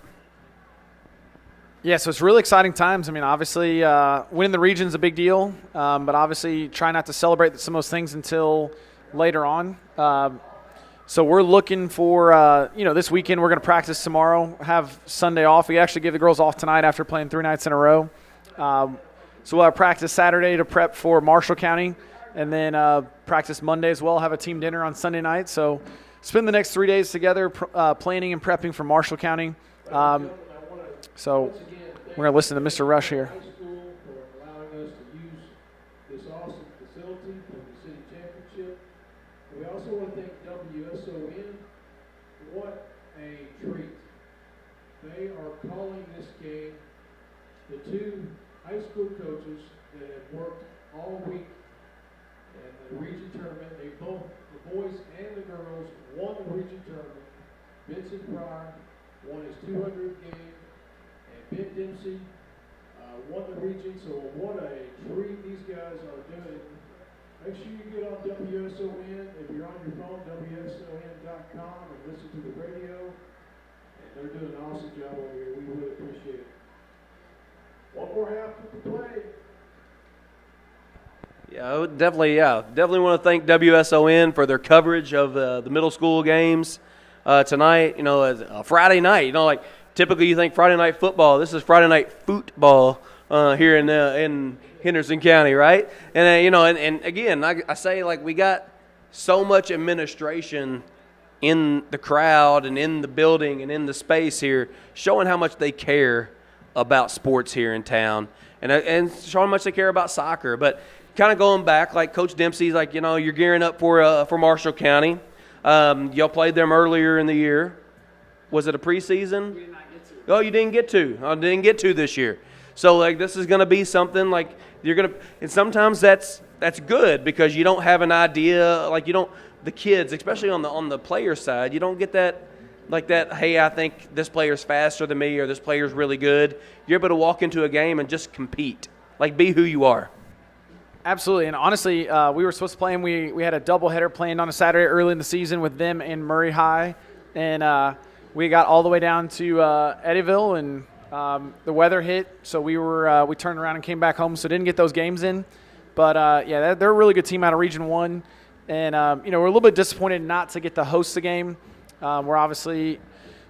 Yeah, so it's really exciting times. I mean, obviously, winning the region is a big deal, but obviously try not to celebrate some of those things until later on. So we're looking for, this weekend we're going to practice tomorrow, have Sunday off. We actually gave the girls off tonight after playing 3 nights in a row. So we'll have practice Saturday to prep for Marshall County, and then practice Monday as well, have a team dinner on Sunday night. So spend the next 3 days together planning and prepping for Marshall County. So we're going to listen to Mr. Rush here. High school for allowing us to use this awesome facility for the city championship. And we also want to thank WSON. What a treat. They are calling this game. The 2 high school coaches that have worked all week in the region tournament, they both, the boys and the girls, won the region tournament. Vincent Pryor won his 200th game. Ben Dempsey won the region, so what a treat these guys are doing. Make sure you get on WSON. If you're on your phone, WSON.com, and listen to the radio. And they're doing an awesome job over here. We really appreciate it. One more half to play. Definitely want to thank WSON for their coverage of the middle school games tonight. As a Friday night. Typically, you think Friday night football. This is Friday night football here in Henderson County, right? And and again, I say we got so much administration in the crowd and in the building and in the space here, showing how much they care about sports here in town, and showing how much they care about soccer. But kind of going back, like Coach Dempsey's, you're gearing up for Marshall County. Y'all played them earlier in the year. Was it a preseason? We did not get to. Oh, you didn't get to. I didn't get to this year. So this is going to be something you're going to, and sometimes that's good because you don't have an idea. The kids, especially on the player side, you don't get that. Hey, I think this player's faster than me or this player's really good. You're able to walk into a game and just compete. Be who you are. Absolutely. And honestly, we were supposed to play, and we had a doubleheader planned on a Saturday early in the season with them and Murray High. And we got all the way down to Eddyville, and the weather hit. So we turned around and came back home, so didn't get those games in. But, they're a really good team out of Region 1. And, we're a little bit disappointed not to get to host the game. We're obviously,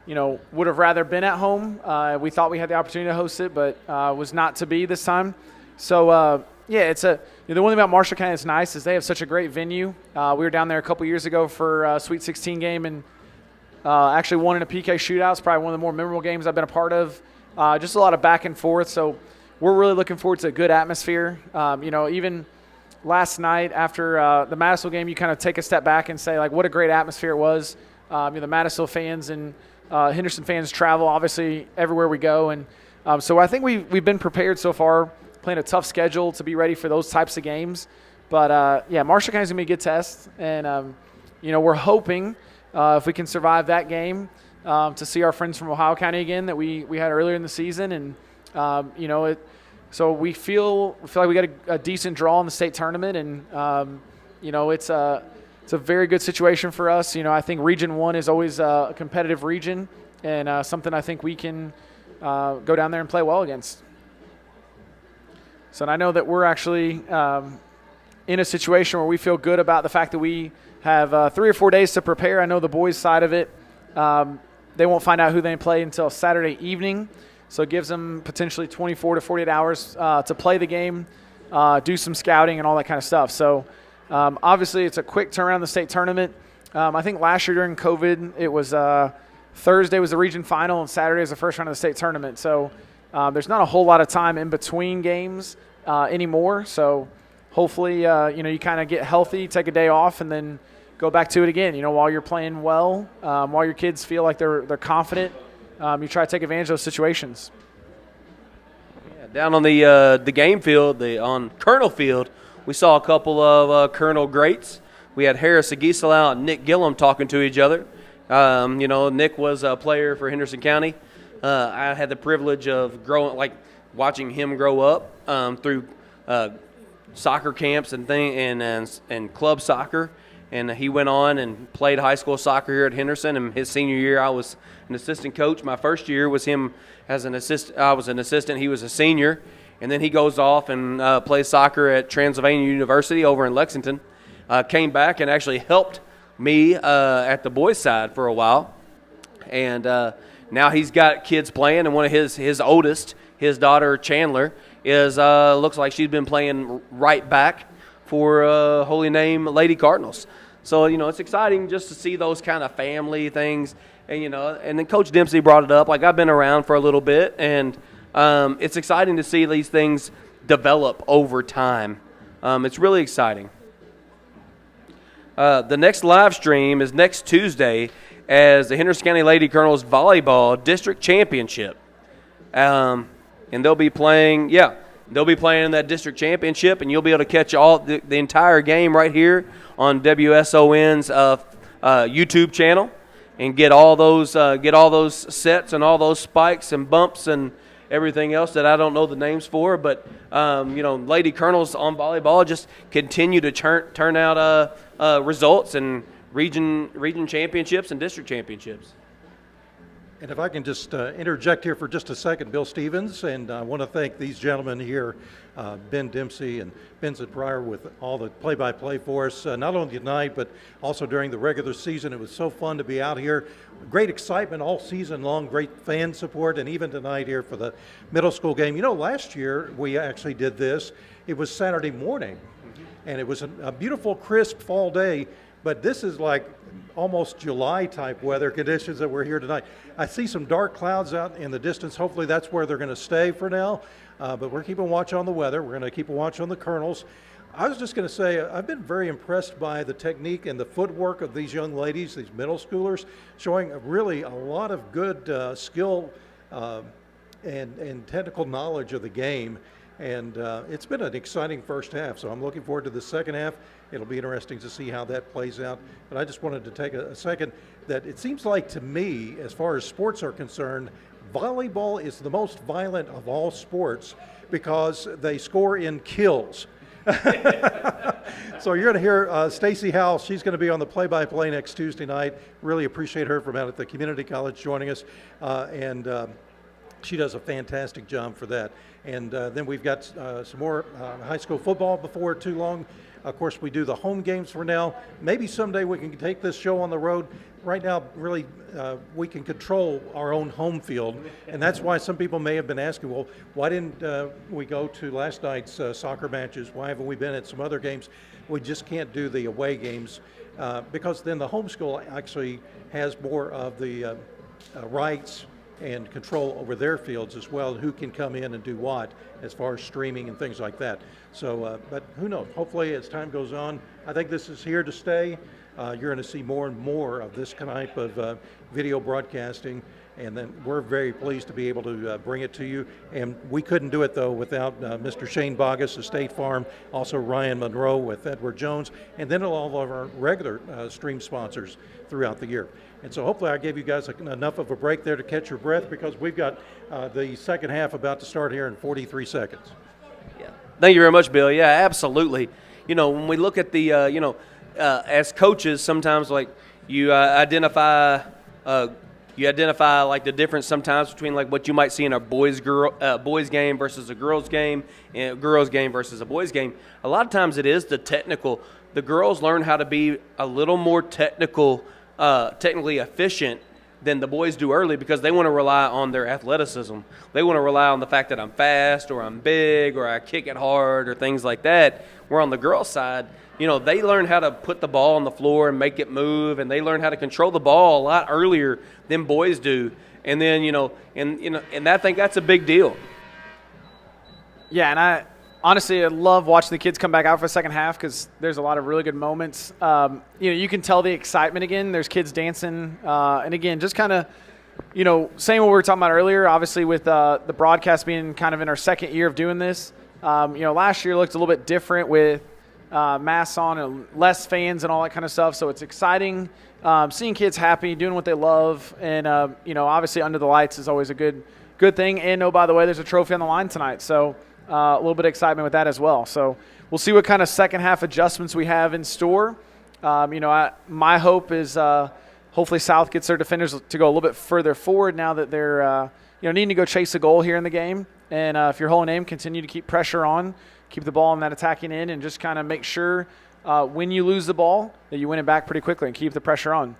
would have rather been at home. We thought we had the opportunity to host it, but was not to be this time. So, it's the one thing about Marshall County that's nice is they have such a great venue. We were down there a couple years ago for a Sweet 16 game and actually won in a PK shootout. It's probably one of the more memorable games I've been a part of. Just a lot of back and forth. So we're really looking forward to a good atmosphere. Even last night after the Madisonville game, you kind of take a step back and say, what a great atmosphere it was. The Madisonville fans and Henderson fans travel, obviously, everywhere we go. And so I think we've been prepared so far, playing a tough schedule to be ready for those types of games. But, Marshall County's going to be a good test. And, we're hoping if we can survive that game to see our friends from Ohio County again that we had earlier in the season. And, so we feel like we got a decent draw in the state tournament. And, it's a very good situation for us. I think Region 1 is always a competitive region and something I think we can go down there and play well against. So I know that we're actually in a situation where we feel good about the fact that we have 3 or 4 days to prepare. I know the boys' side of it, they won't find out who they play until Saturday evening. So it gives them potentially 24 to 48 hours to play the game, do some scouting and all that kind of stuff. So obviously it's a quick turnaround in the state tournament. I think last year during COVID, it was Thursday was the region final and Saturday is the first round of the state tournament. So there's not a whole lot of time in between games anymore. So hopefully, you kind of get healthy, take a day off, and then go back to it again. While you're playing well, while your kids feel like they're confident, you try to take advantage of those situations. Yeah, down on the game field, on Colonel Field, we saw a couple of Colonel greats. We had Harris Aguisalau and Nick Gillum talking to each other. Nick was a player for Henderson County. I had the privilege of watching him grow up through soccer camps and club soccer. And he went on and played high school soccer here at Henderson. And his senior year, I was an assistant coach. My first year was him as an assistant. I was an assistant. He was a senior. And then he goes off and plays soccer at Transylvania University over in Lexington. Came back and actually helped me at the boys' side for a while. And now he's got kids playing. And one of his oldest, his daughter Chandler, looks like she's been playing right back for Holy Name Lady Cardinals. So, it's exciting just to see those kind of family things. And, and then Coach Dempsey brought it up. Like, I've been around for a little bit, and it's exciting to see these things develop over time. It's really exciting. The next live stream is next Tuesday as the Henderson County Lady Colonels Volleyball District Championship. And they'll be playing, in that district championship, and you'll be able to catch all the entire game right here on WSON's YouTube channel, and get all those sets and all those spikes and bumps and everything else that I don't know the names for. But Lady Colonels on volleyball just continue to turn out results and region championships and district championships. And if I can just interject here for just a second, Bill Stevens, and I want to thank these gentlemen here, Ben Dempsey and Benson Pryor, with all the play-by-play for us, not only tonight, but also during the regular season. It was so fun to be out here. Great excitement all season long, great fan support, and even tonight here for the middle school game. Last year we actually did this. It was Saturday morning, and it was a beautiful, crisp fall day. But this is like almost July type weather conditions that we're here tonight. I see some dark clouds out in the distance. Hopefully that's where they're going to stay for now. But we're keeping watch on the weather. We're going to keep a watch on the Colonels. I was just going to say, I've been very impressed by the technique and the footwork of these young ladies, these middle schoolers, showing really a lot of good skill and technical knowledge of the game. And it's been an exciting first half, so I'm looking forward to the second half. It'll be interesting to see how that plays out. But I just wanted to take a second that it seems like to me, as far as sports are concerned, volleyball is the most violent of all sports because they score in kills. So you're going to hear Stacy Howell. She's going to be on the play-by-play next Tuesday night. Really appreciate her from out at the community college joining us. She does a fantastic job for that. And then we've got some more high school football before too long. Of course, we do the home games for now. Maybe someday we can take this show on the road. Right now, really, we can control our own home field. And that's why some people may have been asking, well, why didn't we go to last night's soccer matches? Why haven't we been at some other games? We just can't do the away games because then the home school actually has more of the rights and control over their fields as well, who can come in and do what as far as streaming and things like that. So, but who knows? Hopefully as time goes on, I think this is here to stay. You're going to see more and more of this type of video broadcasting, and then we're very pleased to be able to bring it to you. And we couldn't do it, though, without Mr. Shane Bogus of State Farm, also Ryan Monroe with Edward Jones, and then all of our regular stream sponsors throughout the year. And so hopefully I gave you guys enough of a break there to catch your breath, because we've got the second half about to start here in 43 seconds. Yeah. Thank you very much, Bill. Yeah, absolutely. When we look at the, as coaches, sometimes like you identify like the difference sometimes between like what you might see in a boys game versus a girls game, and a girls game versus a boys game. A lot of times it is the technical. The girls learn how to be a little more technically efficient than the boys do early, because they want to rely on their athleticism. They want to rely on the fact that I'm fast, or I'm big, or I kick it hard, or things like that. Where on the girls' side, they learn how to put the ball on the floor and make it move, and they learn how to control the ball a lot earlier than boys do. And then, and I think that's a big deal. Yeah, and honestly, I love watching the kids come back out for the second half because there's a lot of really good moments. You can tell the excitement again. There's kids dancing. And, again, just kind of, saying what we were talking about earlier, obviously with the broadcast being kind of in our second year of doing this. Last year looked a little bit different with masks on and less fans and all that kind of stuff. So it's exciting seeing kids happy, doing what they love. And, obviously under the lights is always a good thing. And, oh, by the way, there's a trophy on the line tonight. So a little bit of excitement with that as well. So we'll see what kind of second half adjustments we have in store. My hope is hopefully South gets their defenders to go a little bit further forward now that they're needing to go chase a goal here in the game. And if you're Holy Name, continue to keep pressure on, keep the ball in that attacking end, and just kind of make sure when you lose the ball that you win it back pretty quickly and keep the pressure on.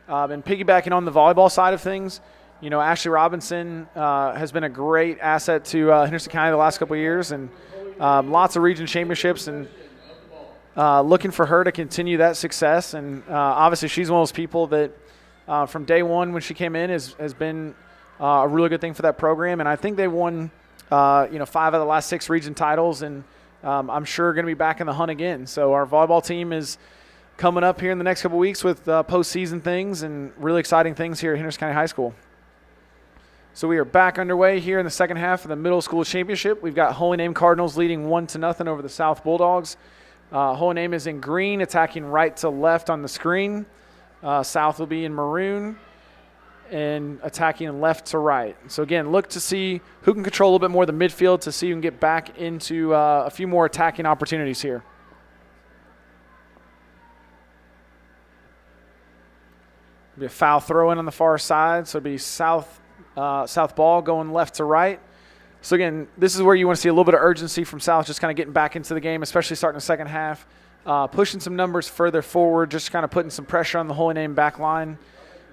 And piggybacking on the volleyball side of things, Ashley Robinson has been a great asset to Henderson County the last couple of years, and lots of region championships, and looking for her to continue that success. And obviously she's one of those people that from day one when she came in has been a really good thing for that program. And I think they won 5 of the last 6 region titles, and I'm sure going to be back in the hunt again. So our volleyball team is coming up here in the next couple of weeks with postseason things and really exciting things here at Henderson County High School. So we are back underway here in the second half of the middle school championship. We've got Holy Name Cardinals leading 1-0 over the South Bulldogs. Holy Name is in green, attacking right to left on the screen. South will be in maroon and attacking left to right. So again, look to see who can control a little bit more of the midfield to see who can get back into a few more attacking opportunities here. Be a foul throw in on the far side, so it'll be South ball going left to right. So, again, this is where you want to see a little bit of urgency from South, just kind of getting back into the game, especially starting the second half, pushing some numbers further forward, just kind of putting some pressure on the Holy Name back line.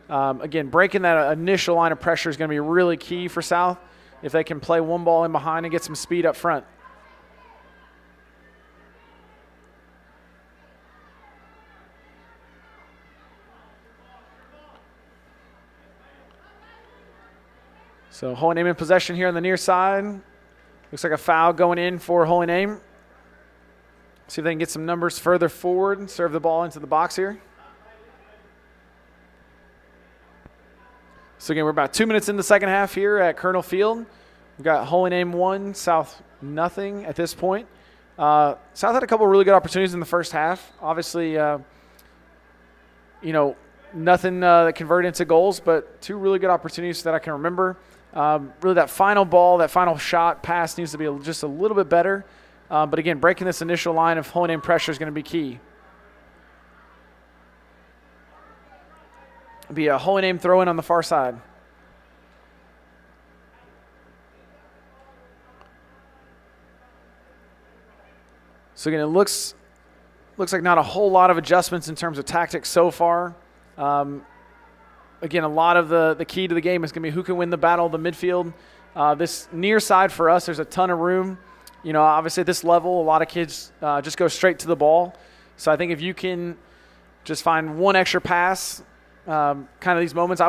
Again, breaking that initial line of pressure is going to be really key for South if they can play one ball in behind and get some speed up front. So Holy Name in possession here on the near side. Looks like a foul going in for Holy Name. See if they can get some numbers further forward and serve the ball into the box here. So again, we're about 2 minutes in the second half here at Colonel Field. We've got Holy Name 1, South nothing at this point. South had a couple of really good opportunities in the first half. Obviously, nothing that converted into goals, but 2 really good opportunities that I can remember. Really that final ball, that final shot pass needs to be just a little bit better. But again, breaking this initial line of Holy Name pressure is going to be key. It'll be a Holy Name throw in on the far side. So again, it looks like not a whole lot of adjustments in terms of tactics so far. Again, a lot of the key to the game is going to be who can win the battle of the midfield. This near side for us, there's a ton of room. Obviously at this level, a lot of kids just go straight to the ball. So I think if you can just find one extra pass, kind of these moments.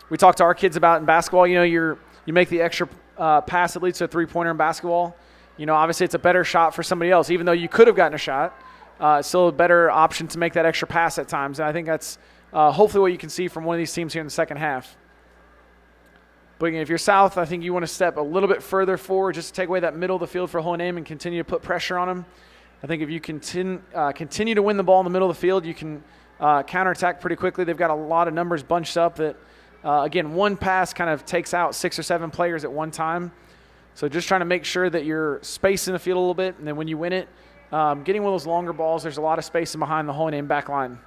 We talked to our kids about in basketball, you make the extra pass that leads to a three-pointer in basketball. Obviously it's a better shot for somebody else. Even though you could have gotten a shot, it's still a better option to make that extra pass at times. And I think that's hopefully what you can see from one of these teams here in the second half. But again, if you're South, I think you want to step a little bit further forward just to take away that middle of the field for Holy Name and continue to put pressure on them. I think if you continue to win the ball in the middle of the field, you can counterattack pretty quickly. They've got a lot of numbers bunched up that, again, one pass kind of takes out 6 or 7 players at one time. So just trying to make sure that you're spacing the field a little bit, and then when you win it, getting one of those longer balls, there's a lot of spacing behind the Holy Name back line.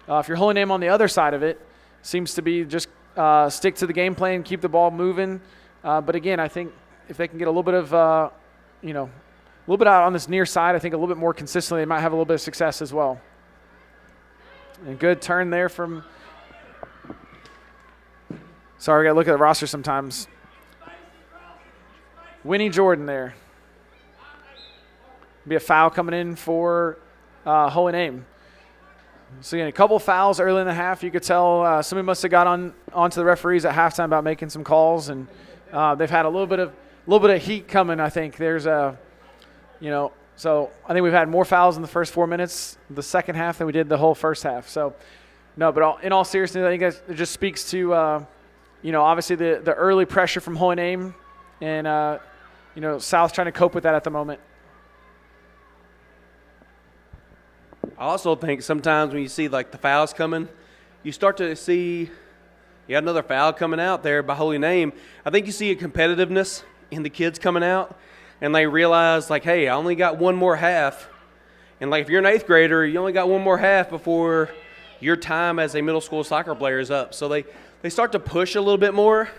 If you're Holy Name on the other side of it, seems to be just stick to the game plan, keep the ball moving. But again, I think if they can get a little bit of, a little bit out on this near side, I think a little bit more consistently, they might have a little bit of success as well. And good turn there from, sorry, we got to look at the roster sometimes. Winnie Jordan there. Be a foul coming in for Holy Name. So again, a couple fouls early in the half. You could tell somebody must have got onto the referees at halftime about making some calls, and they've had a little bit of little bit of heat coming. I think there's a, so I think we've had more fouls in the first 4 minutes, the second half, than we did the whole first half. So, no, but in all seriousness, I think it just speaks to, obviously the early pressure from Holy Name and, South trying to cope with that at the moment. I also think sometimes when you see like the fouls coming, you start to see you got another foul coming out there by Holy Name. I think you see a competitiveness in the kids coming out, and they realize like, hey, I only got one more half. And like if you're an 8th grader, you only got one more half before your time as a middle school soccer player is up. So they start to push a little bit more,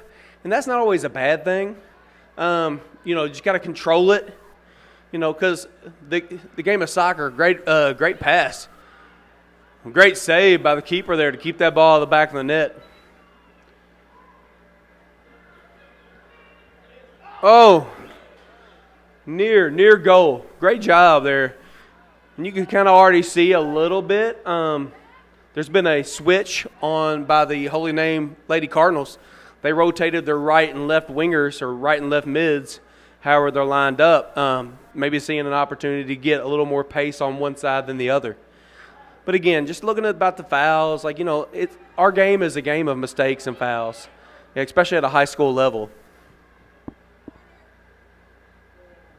and that's not always a bad thing. You just got to control it. Because the game of soccer, great pass. Great save by the keeper there to keep that ball at the back of the net. Oh, near goal. Great job there. And you can kind of already see a little bit. There's been a switch on by the Holy Name Lady Cardinals. They rotated their right and left wingers or right and left mids, however they're lined up. Maybe seeing an opportunity to get a little more pace on one side than the other. But again, just looking about the fouls, our game is a game of mistakes and fouls, especially at a high school level.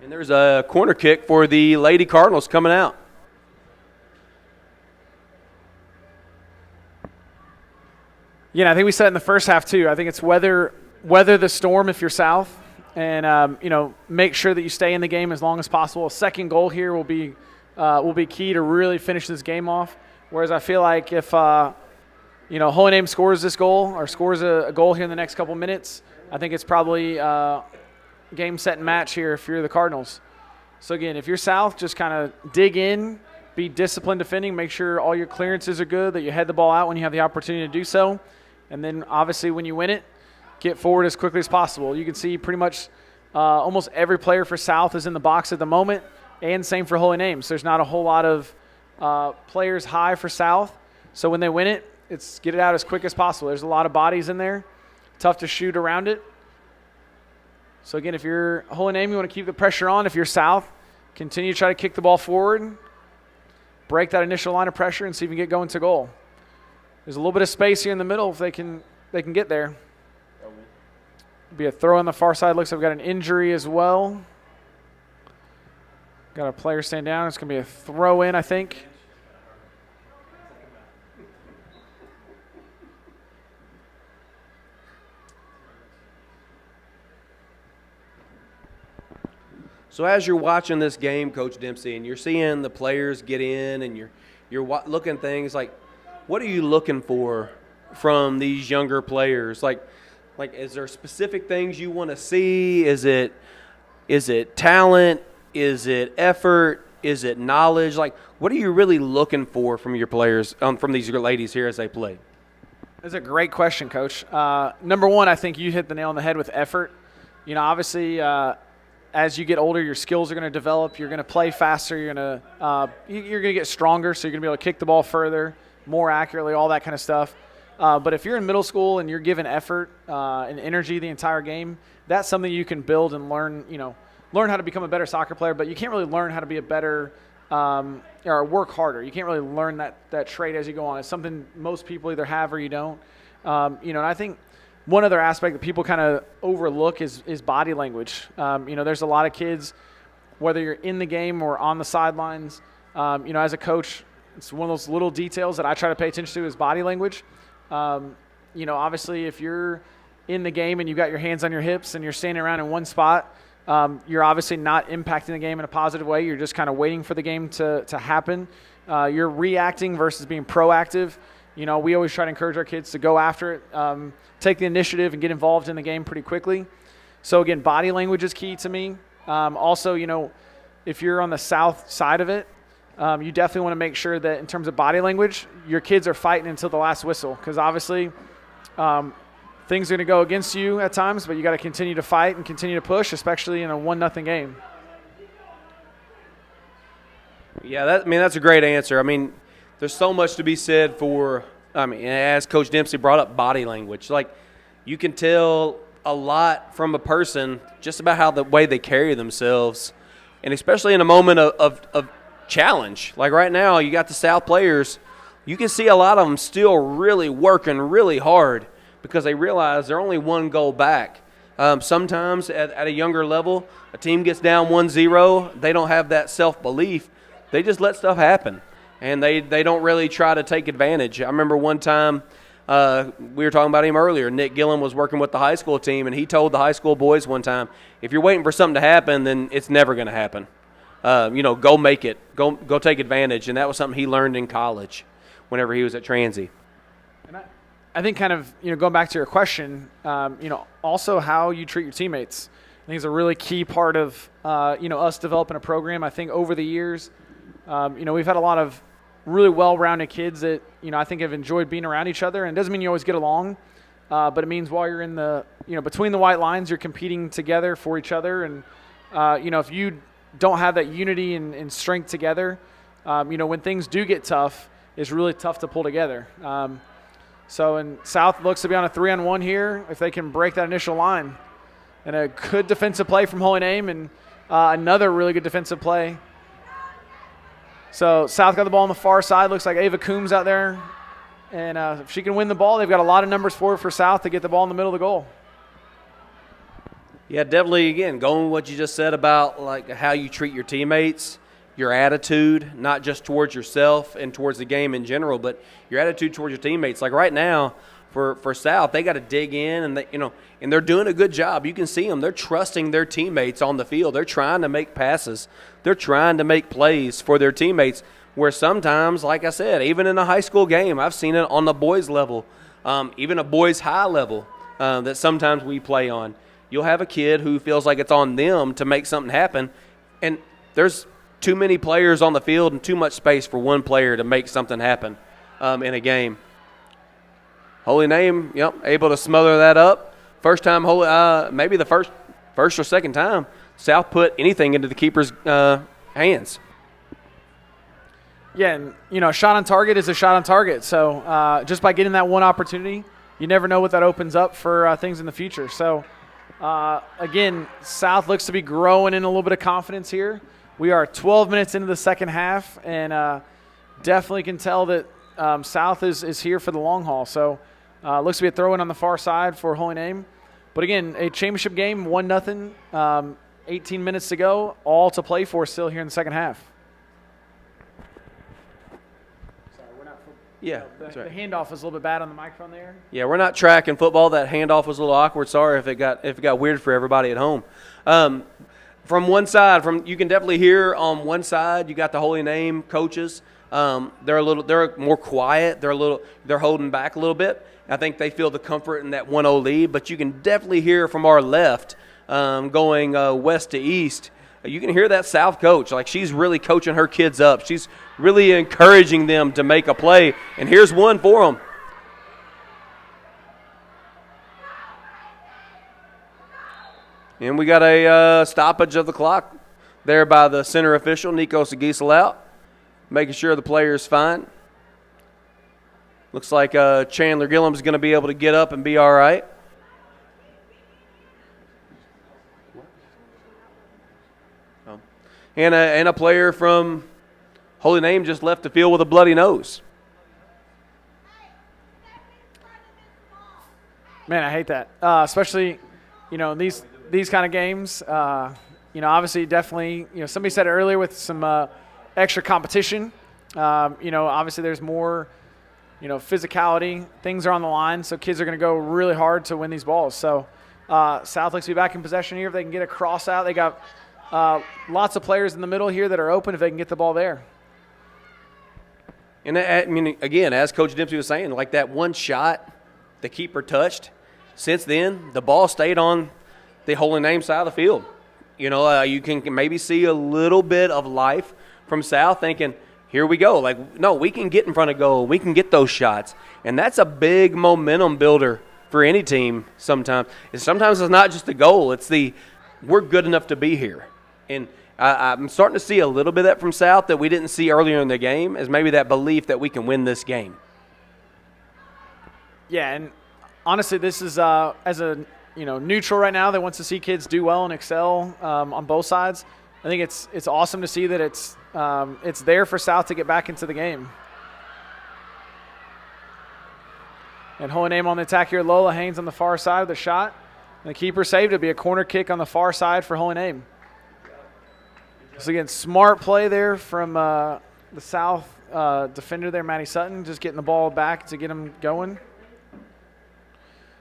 And there's a corner kick for the Lady Cardinals coming out. Yeah, I think we said in the first half too. I think it's weather the storm if you're South. And, make sure that you stay in the game as long as possible. A second goal here will be key to really finish this game off. Whereas I feel like if, Holy Name scores this goal or scores a goal here in the next couple minutes, I think it's probably game, set, and match here if you're the Cardinals. So, again, if you're South, just kind of dig in, be disciplined defending, make sure all your clearances are good, that you head the ball out when you have the opportunity to do so. And then, obviously, when you win it, get forward as quickly as possible. You can see pretty much almost every player for South is in the box at the moment, and same for Holy Name. So there's not a whole lot of players high for South. So when they win it, it's get it out as quick as possible. There's a lot of bodies in there. Tough to shoot around it. So, again, if you're Holy Name, you want to keep the pressure on. If you're South, continue to try to kick the ball forward, break that initial line of pressure, and see if you can get going to goal. There's a little bit of space here in the middle if they can get there. Be a throw on the far side. Looks like we've got an injury as well. Got a player stand down. It's going to be a throw in, I think. So as you're watching this game, Coach Dempsey, and you're seeing the players get in and you're looking at things like, what are you looking for from these younger players? Like, is there specific things you want to see? Is it talent? Is it effort? Is it knowledge? Like, what are you really looking for from your players, from these ladies here as they play? That's a great question, Coach. Number one, I think you hit the nail on the head with effort. Obviously, as you get older, your skills are going to develop. You're going to play faster. You're going to get stronger, so you're going to be able to kick the ball further, more accurately, all that kind of stuff. But if you're in middle school and you're given effort and energy the entire game, that's something you can build and learn how to become a better soccer player. But you can't really learn how to be a better or work harder. You can't really learn that trait as you go on. It's something most people either have or you don't. And I think one other aspect that people kind of overlook is body language. There's a lot of kids, whether you're in the game or on the sidelines, as a coach, it's one of those little details that I try to pay attention to is body language. Obviously if you're in the game and you've got your hands on your hips and you're standing around in one spot, you're obviously not impacting the game in a positive way. You're just kind of waiting for the game to happen. You're reacting versus being proactive. We always try to encourage our kids to go after it, take the initiative and get involved in the game pretty quickly. So again, body language is key to me. Also, if you're on the south side of it, you definitely want to make sure that in terms of body language, your kids are fighting until the last whistle, because obviously things are going to go against you at times, but you got to continue to fight and continue to push, especially in a 1-0 game. Yeah, that's a great answer. There's so much to be said for, as Coach Dempsey brought up, body language. Like, you can tell a lot from a person just about how the way they carry themselves, and especially in a moment of challenge. Like right now, you got the South players. You can see a lot of them still really working really hard because they realize they're only one goal back. Sometimes at a younger level, a team gets down 1-0. They don't have that self-belief. They just let stuff happen, and they don't really try to take advantage. I remember one time we were talking about him earlier. Nick Gillen was working with the high school team, and he told the high school boys one time, if you're waiting for something to happen, then it's never going to happen. Go make it. Go take advantage, and that was something he learned in college whenever he was at Transy. And I think kind of, going back to your question, also how you treat your teammates. I think is a really key part of, us developing a program. I think over the years, we've had a lot of really well-rounded kids that, I think have enjoyed being around each other. And it doesn't mean you always get along, but it means while you're in the, between the white lines, you're competing together for each other. And, if you don't have that unity and strength together, when things do get tough, it's really tough to pull together. And South looks to be on a 3-on-1 here if they can break that initial line. And a good defensive play from Holy Name and another really good defensive play. So South got the ball on the far side. Looks like Ava Coombs out there. And if she can win the ball, they've got a lot of numbers for South to get the ball in the middle of the goal. Yeah, definitely, again, going with what you just said about like how you treat your teammates, your attitude, not just towards yourself and towards the game in general, but your attitude towards your teammates. Like right now, for South, they got to dig in, and and they're doing a good job. You can see them; they're trusting their teammates on the field. They're trying to make passes. They're trying to make plays for their teammates. Where sometimes, like I said, even in a high school game, I've seen it on the boys level, even a boys high level that sometimes we play on. You'll have a kid who feels like it's on them to make something happen, and there's too many players on the field and too much space for one player to make something happen in a game. Holy Name, able to smother that up. First time, maybe the first or second time, South put anything into the keeper's hands. Yeah, and, a shot on target is a shot on target. So just by getting that one opportunity, you never know what that opens up for things in the future. So, again, South looks to be growing in a little bit of confidence here. We are 12 minutes into the second half, and definitely can tell that South is here for the long haul. So, looks to be a throw-in on the far side for Holy Name. But, again, a championship game, 1-0, 18 minutes to go, all to play for still here in the second half. Sorry, we're not – Yeah, the handoff was a little bit bad on the microphone there. Yeah, we're not track and football. That handoff was a little awkward. Sorry if it got weird for everybody at home. From one side, you can definitely hear on one side you got the Holy Name coaches. They're more quiet. They're holding back a little bit. I think they feel the comfort in that 1-0 lead. But you can definitely hear from our left, going west to east. You can hear that South coach. Like she's really coaching her kids up. She's really encouraging them to make a play. And here's one for them. And we got a stoppage of the clock there by the center official, Nico Sagisalau, making sure the player's fine. Looks like Chandler Gillum's going to be able to get up and be all right. And a player from Holy Name just left the field with a bloody nose. Man, I hate that, especially, in these kind of games. Obviously, definitely, somebody said it earlier with some extra competition. Obviously there's more, physicality. Things are on the line, so kids are going to go really hard to win these balls. So South looks to be back in possession here. If they can get a cross out, they got lots of players in the middle here that are open if they can get the ball there. And, again, as Coach Dempsey was saying, like that one shot the keeper touched, since then the ball stayed on the Holy Name side of the field. You can maybe see a little bit of life from South thinking, here we go. Like, no, we can get in front of goal. We can get those shots. And that's a big momentum builder for any team sometimes. And sometimes it's not just the goal. It's we're good enough to be here. And I'm starting to see a little bit of that from South that we didn't see earlier in the game, is maybe that belief that we can win this game. Yeah, and honestly, this is as a neutral right now that wants to see kids do well and excel on both sides. I think it's awesome to see that it's there for South to get back into the game. And Holy Name on the attack here. Lola Haynes on the far side of the shot. And the keeper saved. It'll be a corner kick on the far side for Holy Name. So again, smart play there from the South defender there, Maddie Sutton, just getting the ball back to get him going.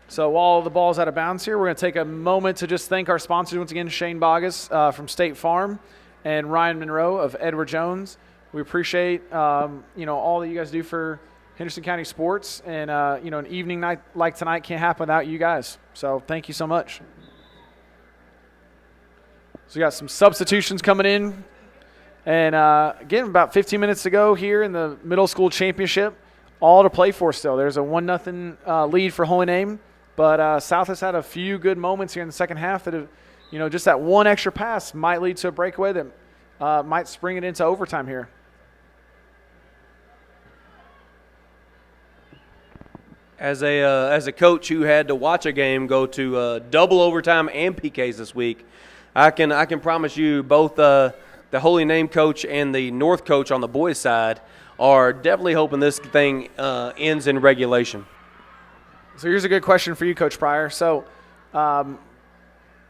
So while the ball's out of bounds here, we're going to take a moment to just thank our sponsors once again, Shane Bogus from State Farm and Ryan Monroe of Edward Jones. We appreciate all that you guys do for Henderson County sports, and an evening night like tonight can't happen without you guys. So thank you so much. So we got some substitutions coming in. And again, about 15 minutes to go here in the middle school championship. All to play for still. There's a 1-0 lead for Holy Name. But South has had a few good moments here in the second half that have, just that one extra pass might lead to a breakaway that might spring it into overtime here. As a coach who had to watch a game go to double overtime and PKs this week, I can promise you both the Holy Name coach and the North coach on the boys' side are definitely hoping this thing ends in regulation. So here's a good question for you, Coach Pryor. So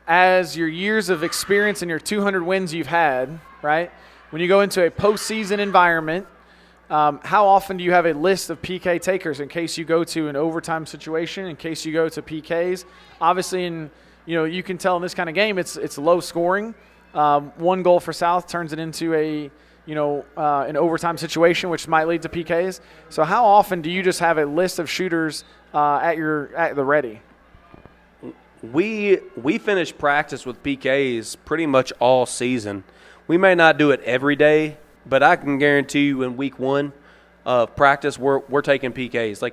as your years of experience and your 200 wins you've had, right, when you go into a postseason environment, how often do you have a list of PK takers in case you go to an overtime situation, in case you go to PKs? Obviously, you can tell in this kind of game it's low scoring. One goal for South turns it into an overtime situation, which might lead to PKs. So how often do you just have a list of shooters at the ready? We finish practice with PKs pretty much all season. We may not do it every day, but I can guarantee you in week one of practice we're taking PKs.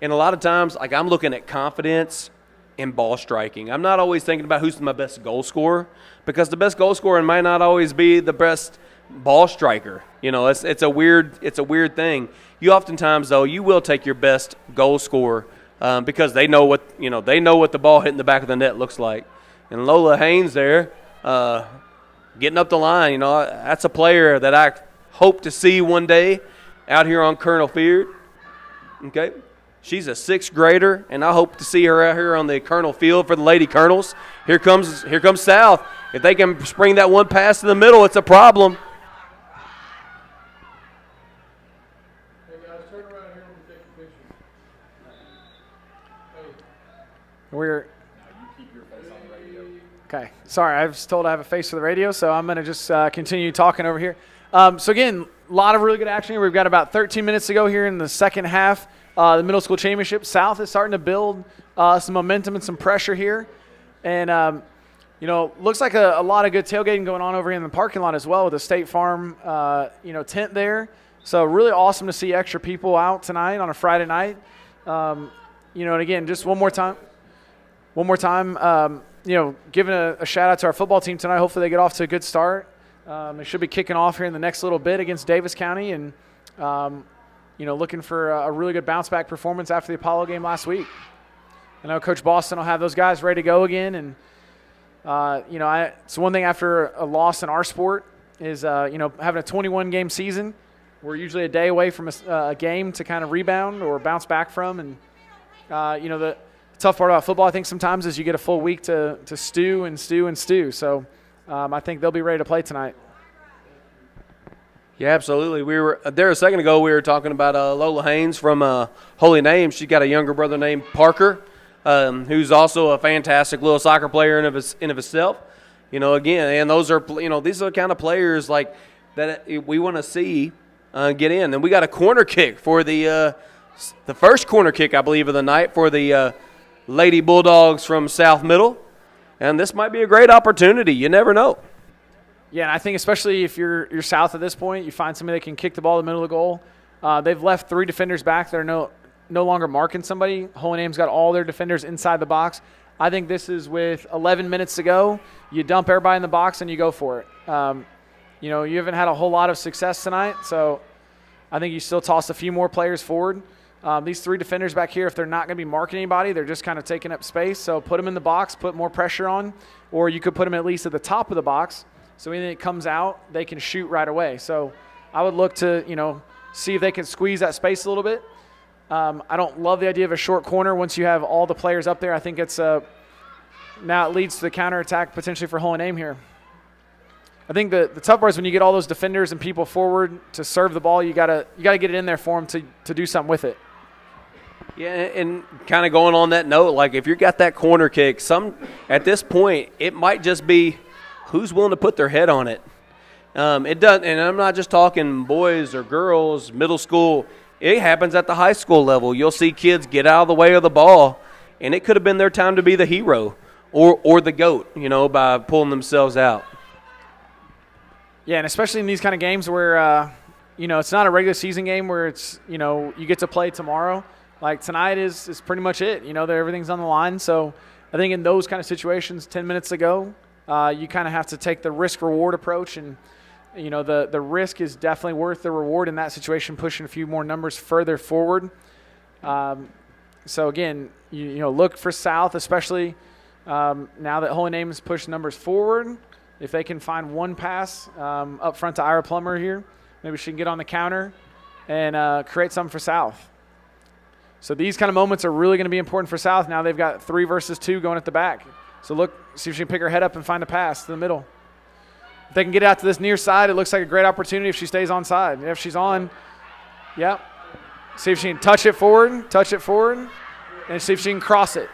And a lot of times, I'm looking at confidence and ball striking. I'm not always thinking about who's my best goal scorer, because the best goal scorer might not always be the best ball striker. It's a weird thing. You oftentimes, though, you will take your best goal scorer because they know what the ball hitting the back of the net looks like. And Lola Haynes there, getting up the line, that's a player that I hope to see one day out here on Colonel Field. Okay, she's a 6th grader, and I hope to see her out here on the Colonel Field for the Lady Colonels. Here comes South. If they can spring that one pass to the middle, it's a problem. Hey guys, turn around here and take a picture. We're okay. Sorry, I was told I have a face for the radio, so I'm going to just continue talking over here. So again, a lot of really good action here. We've got about 13 minutes to go here in the second half. The middle school championship. South is starting to build some momentum and some pressure here, and looks like a lot of good tailgating going on over here in the parking lot as well with the State Farm tent there. So really awesome to see extra people out tonight on a Friday night. And again, just one more time, giving a shout out to our football team tonight. Hopefully they get off to a good start. They should be kicking off here in the next little bit against Davis County, and looking for a really good bounce back performance after the Apollo game last week. I know Coach Boston will have those guys ready to go again, and it's one thing after a loss in our sport is having a 21-game season. We're usually a day away from a game to kind of rebound or bounce back from, and the tough part about football, I think, sometimes is you get a full week to stew and stew and stew. So I think they'll be ready to play tonight. Yeah, absolutely. We were there a second ago. We were talking about Lola Haynes from Holy Name. She's got a younger brother named Parker, who's also a fantastic little soccer player in of himself. Again, and those are these are the kind of players like that we want to see get in. And we got a corner kick for the first corner kick, I believe, of the night for the Lady Bulldogs from South Middle. And this might be a great opportunity. You never know. Yeah, and I think especially if you're South at this point, you find somebody that can kick the ball in the middle of the goal. They've left 3 defenders back. They're no longer marking somebody. Holy Name's got all their defenders inside the box. I think this is with 11 minutes to go. You dump everybody in the box and you go for it. You haven't had a whole lot of success tonight, so I think you still toss a few more players forward. These 3 defenders back here, if they're not going to be marking anybody, they're just kind of taking up space. So put them in the box, put more pressure on, or you could put them at least at the top of the box. So when it comes out, they can shoot right away. So I would look to, see if they can squeeze that space a little bit. I don't love the idea of a short corner once you have all the players up there. I think it's now it leads to the counterattack potentially for Holy Name here. I think the tough part is when you get all those defenders and people forward to serve the ball, you gotta get it in there for them to do something with it. Yeah, and kind of going on that note, like if you got that corner kick, at this point it might just be who's willing to put their head on it. It does, and I'm not just talking boys or girls, middle school. It happens at the high school level. You'll see kids get out of the way of the ball, and it could have been their time to be the hero or the GOAT, by pulling themselves out. Yeah, and especially in these kind of games where, it's not a regular season game where it's, you get to play tomorrow. Like tonight is pretty much it. Everything's on the line. So I think in those kind of situations 10 minutes ago, you kind of have to take the risk-reward approach. And, the risk is definitely worth the reward in that situation, pushing a few more numbers further forward. So, again, look for South, especially now that Holy Name has pushed numbers forward. If they can find one pass up front to Ira Plummer here, maybe she can get on the counter and create something for South. So these kind of moments are really going to be important for South. Now they've got 3 versus 2 going at the back. So see if she can pick her head up and find a pass to the middle. If they can get out to this near side, it looks like a great opportunity if she stays on side. If she's on, yep. See if she can touch it forward, and see if she can cross it.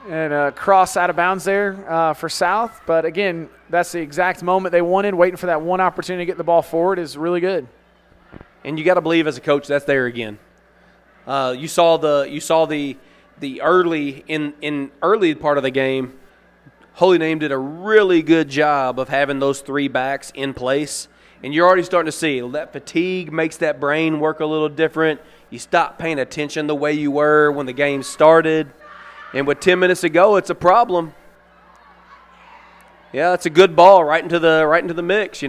And cross out of bounds there for South. But, again, that's the exact moment they wanted. Waiting for that one opportunity to get the ball forward is really good. And you got to believe as a coach that's there again. You saw the early part of the game. Holy Name did a really good job of having those 3 backs in place. And you're already starting to see that fatigue makes that brain work a little different. You stop paying attention the way you were when the game started. And with 10 minutes to go, it's a problem. Yeah, it's a good ball right into the mix. You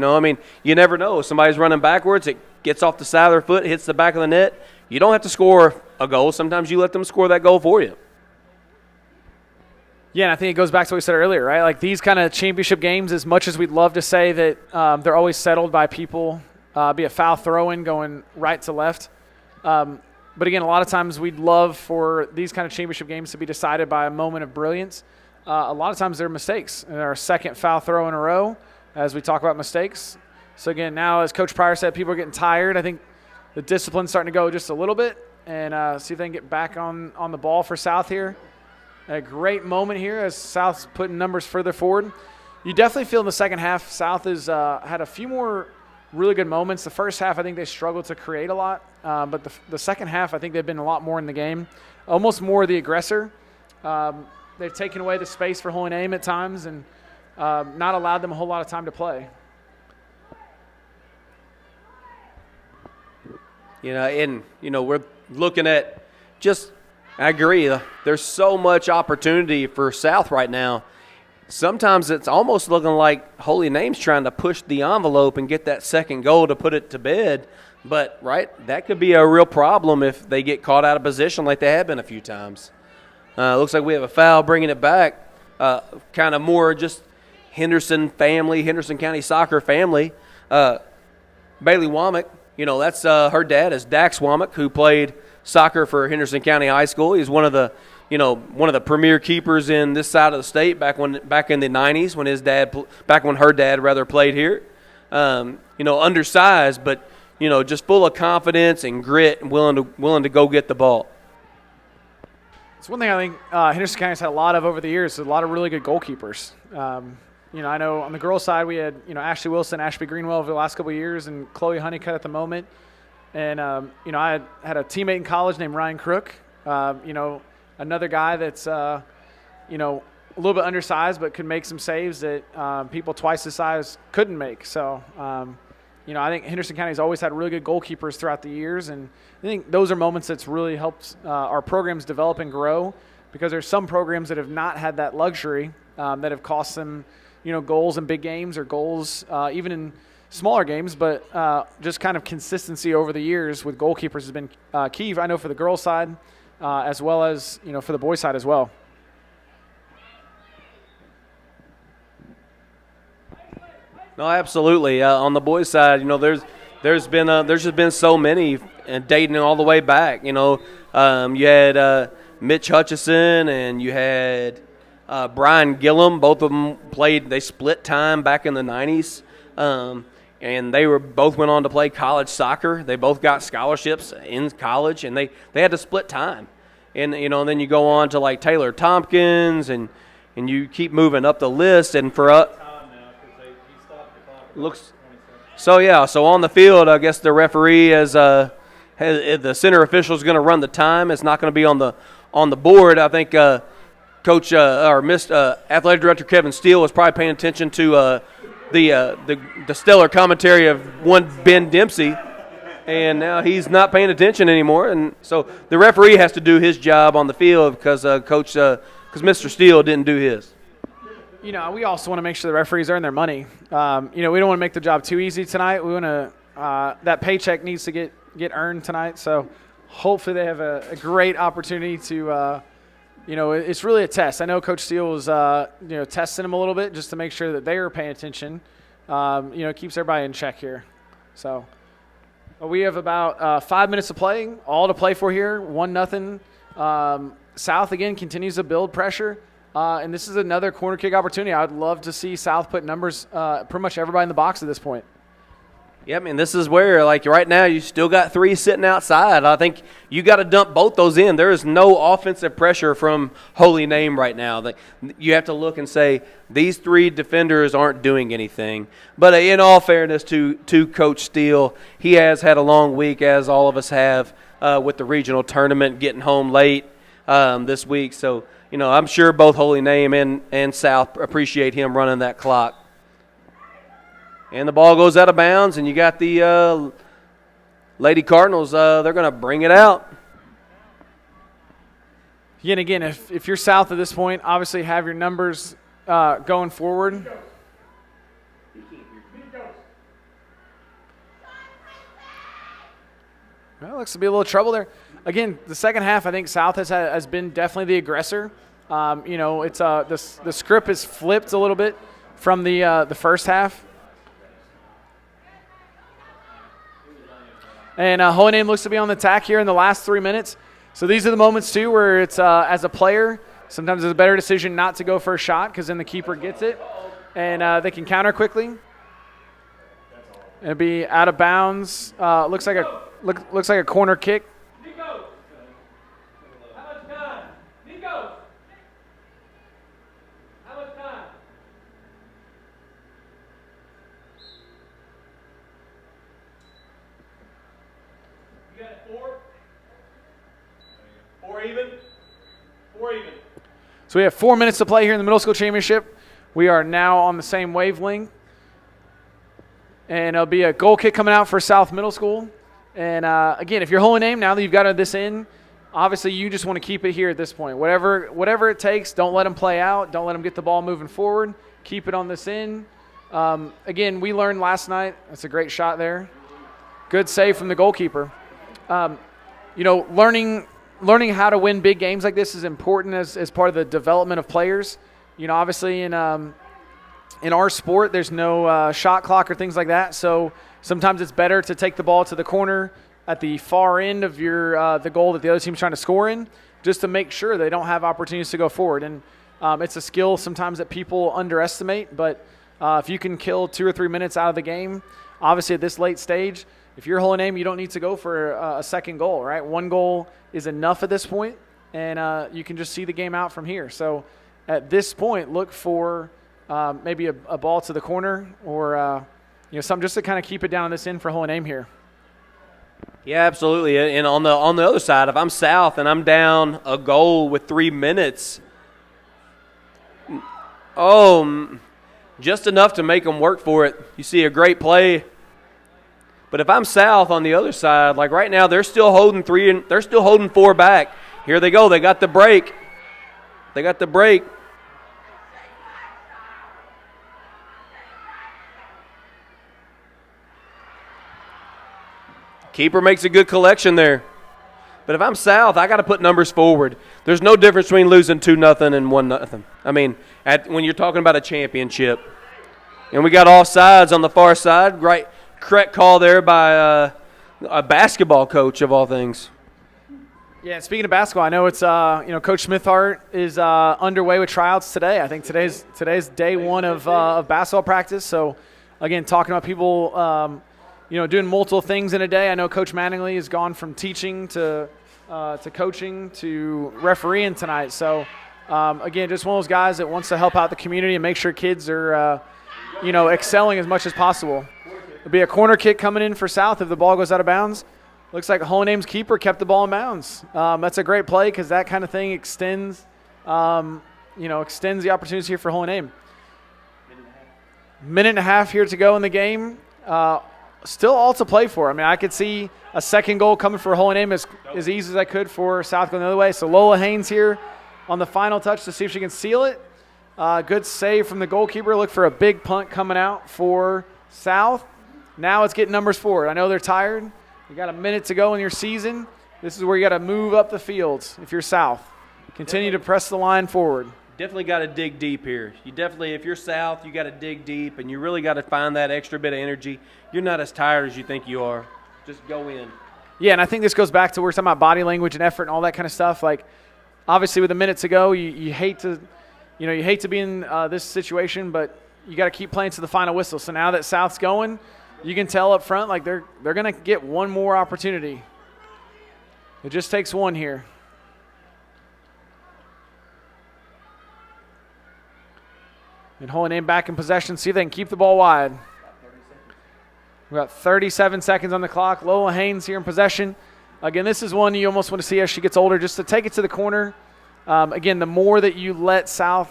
never know. Somebody's running backwards. It gets off the side of their foot, hits the back of the net. You don't have to score a goal. Sometimes you let them score that goal for you. Yeah, and I think it goes back to what we said earlier, right? Like these kind of championship games, as much as we'd love to say that they're always settled by people, be a foul throw-in going right to left. But again, a lot of times we'd love for these kind of championship games to be decided by a moment of brilliance. A lot of times they're mistakes. And our second foul throw in a row as we talk about mistakes. So again, now as Coach Pryor said, people are getting tired. I think the discipline's starting to go just a little bit and see if they can get back on the ball for South here. A great moment here as South's putting numbers further forward. You definitely feel in the second half South has had a few more really good moments. The first half, I think they struggled to create a lot. But the second half, I think they've been a lot more in the game, almost more the aggressor. They've taken away the space for Holy Name at times and not allowed them a whole lot of time to play. We're looking at just – I agree. There's so much opportunity for South right now. Sometimes it's almost looking like Holy Name's trying to push the envelope and get that second goal to put it to bed. But, right, that could be a real problem if they get caught out of position like they have been a few times. Looks like we have a foul bringing it back. Kind of more just Henderson County soccer family. Bailey Womack, that's her dad is Dax Womack, who played soccer for Henderson County High School. He's one of the premier keepers in this side of the state back in the 90s when her dad played here. Undersized, but just full of confidence and grit and willing to go get the ball. It's one thing I think Henderson County's had a lot of over the years. A lot of really good goalkeepers. I know on the girls' side we had Ashley Wilson, Ashby Greenwell over the last couple of years, and Chloe Honeycutt at the moment. And I had a teammate in college named Ryan Crook. Another guy that's a little bit undersized but could make some saves that people twice his size couldn't make. So I think Henderson County's always had really good goalkeepers throughout the years, and I think those are moments that's really helped our programs develop and grow, because there's some programs that have not had that luxury that have cost them goals in big games or goals even in smaller games, but just kind of consistency over the years with goalkeepers has been key. I know for the girls' side as well as for the boys' side as well. No, absolutely. On the boys' side, there's just been so many, and dating all the way back. You had Mitch Hutchison and you had Brian Gillum. Both of them played. They split time back in the 90s, and they both went on to play college soccer. They both got scholarships in college, and they had to split time. And then you go on to like Taylor Tompkins, and you keep moving up the list. And for us. So on the field, I guess the referee the center official is going to run the time. It's not going to be on the board. I think Coach Athletic Director Kevin Steele was probably paying attention to the stellar commentary of one Ben Dempsey, and now he's not paying attention anymore. And so the referee has to do his job on the field because Mr. Steele didn't do his. We also want to make sure the referees earn their money. We don't want to make the job too easy tonight. We want to that paycheck needs to get earned tonight. So hopefully they have a great opportunity to, it's really a test. I know Coach Steele was, testing them a little bit just to make sure that they are paying attention. Keeps everybody in check here. So we have about 5 minutes to play, all to play for here. 1-0. South again continues to build pressure. And this is another corner kick opportunity. I would love to see South put numbers pretty much everybody in the box at this point. Yeah, this is where, like, right now you still got 3 sitting outside. I think you got to dump both those in. There is no offensive pressure from Holy Name right now. You have to look and say, these 3 defenders aren't doing anything. But in all fairness to Coach Steele, he has had a long week, as all of us have, with the regional tournament, getting home late this week. So, I'm sure both Holy Name and South appreciate him running that clock. And the ball goes out of bounds, and you got the Lady Cardinals. They're going to bring it out. Again, if you're South at this point, obviously have your numbers going forward. Well, looks to be a little trouble there. Again, the second half, I think South has been definitely the aggressor. It's the script is flipped a little bit from the first half. And Holy Name looks to be on the attack here in the last 3 minutes. So these are the moments, too, where it's as a player, sometimes it's a better decision not to go for a shot because then the keeper gets it, and they can counter quickly. It'll be out of bounds. Looks like a corner kick. So we have 4 minutes to play here in the middle school championship. We are now on the same wavelength. And it'll be a goal kick coming out for South Middle School. And, again, if you're Holy Name, now that you've got this in, obviously you just want to keep it here at this point. Whatever it takes, don't let them play out. Don't let them get the ball moving forward. Keep it on this end. Again, we learned last night. That's a great shot there. Good save from the goalkeeper. Learning how to win big games like this is important as part of the development of players. Obviously in our sport, there's no shot clock or things like that. So sometimes it's better to take the ball to the corner at the far end of the goal that the other team's trying to score in, just to make sure they don't have opportunities to go forward. And it's a skill sometimes that people underestimate. But if you can kill 2 or 3 minutes out of the game, obviously at this late stage, if you're Holy Name, you don't need to go for a second goal, right? 1 goal is enough at this point, and you can just see the game out from here. So at this point, look for maybe a ball to the corner or something just to kind of keep it down on this end for Holy Name here. Yeah, absolutely. And on the other side, if I'm South and I'm down a goal with 3 minutes, just enough to make them work for it. You see a great play. But if I'm South on the other side, like right now, they're still holding 3 and they're still holding 4 back. Here they go. They got the break. Keeper makes a good collection there. But if I'm South, I got to put numbers forward. There's no difference between losing 2-0 and 1-0. I mean, when you're talking about a championship. And we got offsides on the far side. Right, correct call there by a basketball coach of all things. Yeah, speaking of basketball, I know it's Coach Smithart is underway with tryouts today. I think today's day one of basketball practice. So, again, talking about people doing multiple things in a day. I know Coach Mattingly has gone from teaching to coaching to refereeing tonight. So, again, just one of those guys that wants to help out the community and make sure kids are, excelling as much as possible. There'll be a corner kick coming in for South if the ball goes out of bounds. Looks like Holy Name's keeper kept the ball in bounds. That's a great play because that kind of thing extends the opportunities here for Holy Name. Minute and a half here to go in the game. Still all to play for. I mean, I could see a second goal coming for Holy Name as easy as I could for South going the other way. So Lola Haynes here on the final touch to see if she can seal it. Good save from the goalkeeper. Look for a big punt coming out for South. Now it's getting numbers forward. I know they're tired. You got a minute to go in your season. This is where you got to move up the field if you're South. Continue to press the line forward. Definitely got to dig deep here. If you're South, you got to dig deep, and you really got to find that extra bit of energy. You're not as tired as you think you are. Just go in. Yeah, and I think this goes back to we're talking about body language and effort and all that kind of stuff. Like, obviously, with a minute to go, you hate to be in this situation, but you got to keep playing to the final whistle. So now that South's going, you can tell up front like they're going to get one more opportunity. It just takes one here. And Holy Name back in possession. See if they can keep the ball wide. We've got 37 seconds on the clock. Lola Haynes here in possession. Again, this is one you almost want to see as she gets older, just to take it to the corner. Again, the more that you let South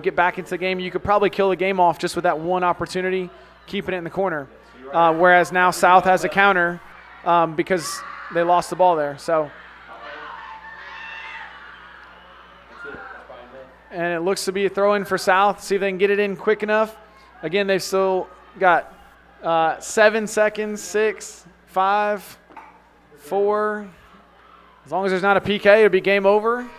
get back into the game, you could probably kill the game off just with that one opportunity, keeping it in the corner. Whereas now South has a counter because they lost the ball there. So, and it looks to be a throw-in for South. See if they can get it in quick enough. Again, they've still got 7 seconds, 6, 5, 4. As long as there's not a PK, it'll be game over. And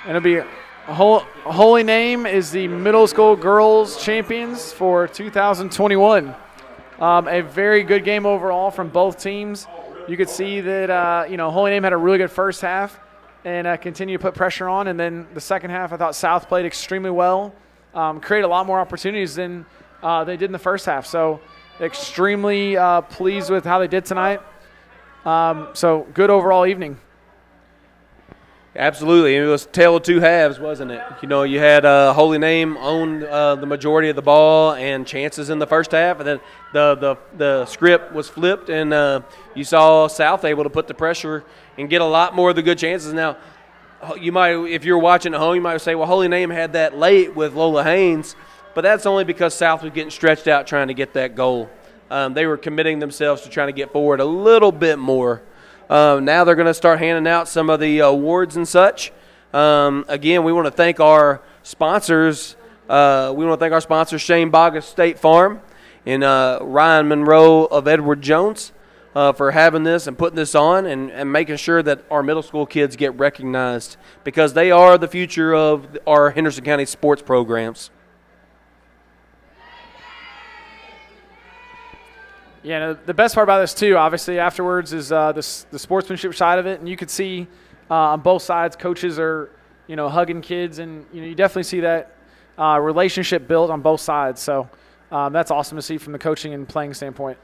it'll be Holy Name is the middle school girls champions for 2021. A very good game overall from both teams. You could see that Holy Name had a really good first half and continue to put pressure on. And then the second half, I thought South played extremely well, created a lot more opportunities than they did in the first half. So extremely pleased with how they did tonight. So good overall evening. Absolutely. It was a tale of two halves, wasn't it? You had Holy Name owned the majority of the ball and chances in the first half, and then the script was flipped, and you saw South able to put the pressure and get a lot more of the good chances. Now, you might, if you're watching at home, you might say, well, Holy Name had that late with Lola Haynes, but that's only because South was getting stretched out trying to get that goal. They were committing themselves to trying to get forward a little bit more. Now they're going to start handing out some of the awards and such. Again, we want to thank our sponsors. Shane Bogus State Farm and Ryan Monroe of Edward Jones for having this and putting this on and making sure that our middle school kids get recognized because they are the future of our Henderson County sports programs. Yeah, the best part about this, too, obviously, afterwards is the sportsmanship side of it. And you could see on both sides, coaches are, hugging kids. And, you definitely see that relationship built on both sides. So that's awesome to see from the coaching and playing standpoint.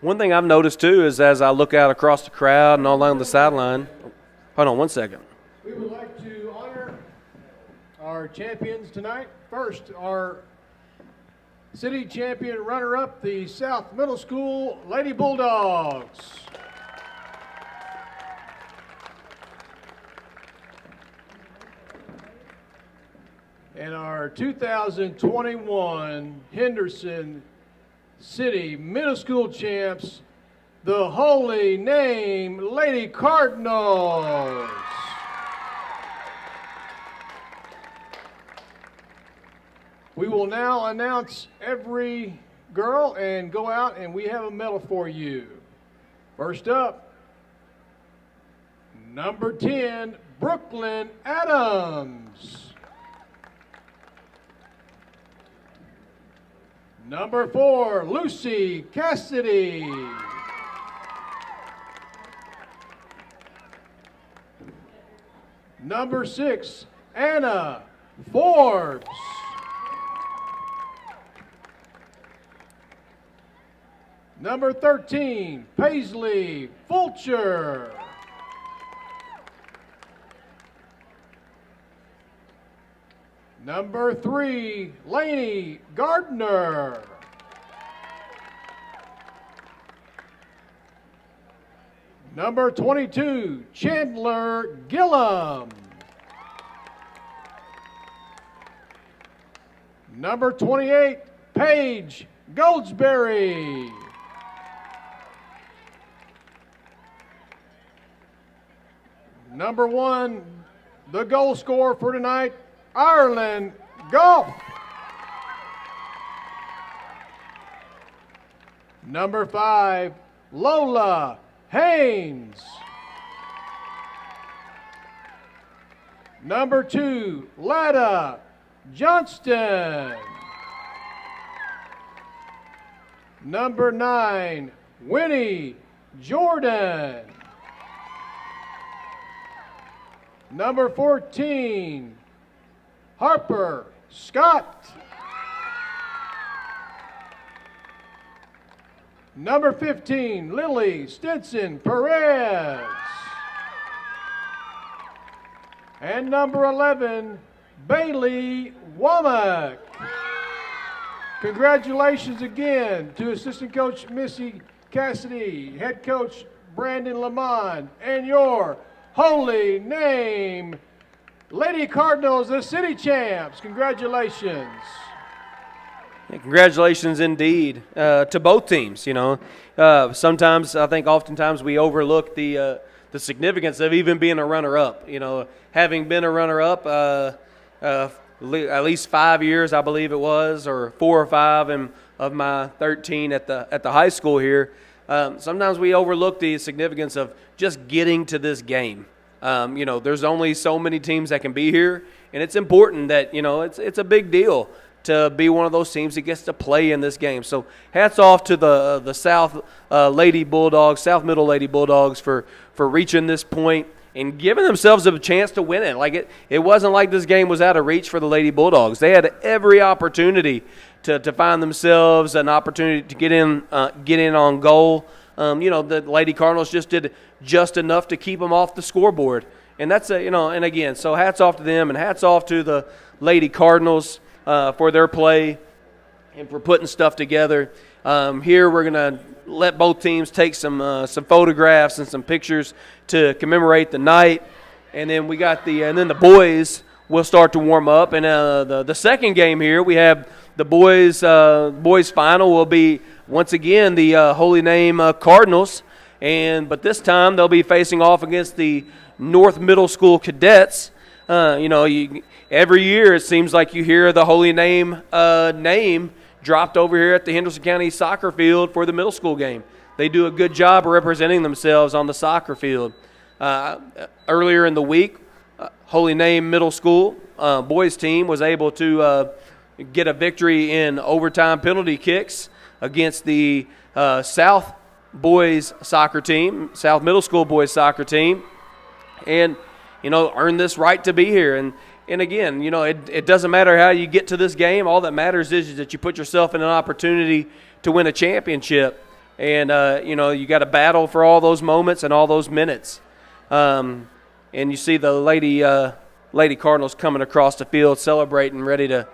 One thing I've noticed, too, is as I look out across the crowd and all along the sideline. Hold on one second. We would like to honor our champions tonight. First, our city champion runner-up, the South Middle School Lady Bulldogs. And our 2021 Henderson City Middle School champs, the Holy Name Lady Cardinals. We will now announce every girl and go out and we have a medal for you. First up, number 10, Brooklyn Adams. Number 4, Lucy Cassidy. Number 6, Anna Forbes. Number 13, Paisley Fulcher. Number 3, Lainey Gardner. Number 22, Chandler Gillum. Number 28, Paige Goldsberry. Number 1, the goal scorer for tonight, Ireland Goff. Number 5, Lola Haynes. Number 2, Lada Johnston. Number 9, Winnie Jordan. Number 14, Harper Scott. Number 15, Lily Stinson Perez. And number 11, Bailey Womack. Congratulations again to Assistant Coach Missy Cassidy, Head Coach Brandon Lamont, and your holy name, Lady Cardinals, the city champs. Congratulations. Yeah, congratulations indeed to both teams. You know, sometimes I think oftentimes we overlook the significance of even being a runner-up. You know, having been a runner-up at least 5 years, I believe it was, or 4 or 5 of my 13 at the high school here. Sometimes we overlook the significance of just getting to this game. You know, there's only so many teams that can be here, and it's important that, you know, it's a big deal to be one of those teams that gets to play in this game. So hats off to the South Lady Bulldogs, South Middle Lady Bulldogs for reaching this point and giving themselves a chance to win it. Like it wasn't like this game was out of reach for the Lady Bulldogs. They had every opportunity to find themselves an opportunity to get in on goal. You know, the Lady Cardinals just did just enough to keep them off the scoreboard. And that's you know, and again, so hats off to them and hats off to the Lady Cardinals for their play and for putting stuff together. Here we're going to let both teams take some photographs and some pictures to commemorate the night. And then we got the boys will start to warm up. And the second game here, we have the boys final will be once again the Holy Name Cardinals. But this time they'll be facing off against the North Middle School Cadets. You know, every year it seems like you hear the Holy Name name dropped over here at the Henderson County soccer field for the middle school game. They do a good job of representing themselves on the soccer field. Earlier in the week, Holy Name Middle School boys team was able to get a victory in overtime penalty kicks against the South boys soccer team, South Middle School boys soccer team, and, you know, earned this right to be here. And again, you know, it doesn't matter how you get to this game. All that matters is that you put yourself in an opportunity to win a championship. And, you know, you got to battle for all those moments and all those minutes. And you see the Lady Cardinals coming across the field celebrating, ready to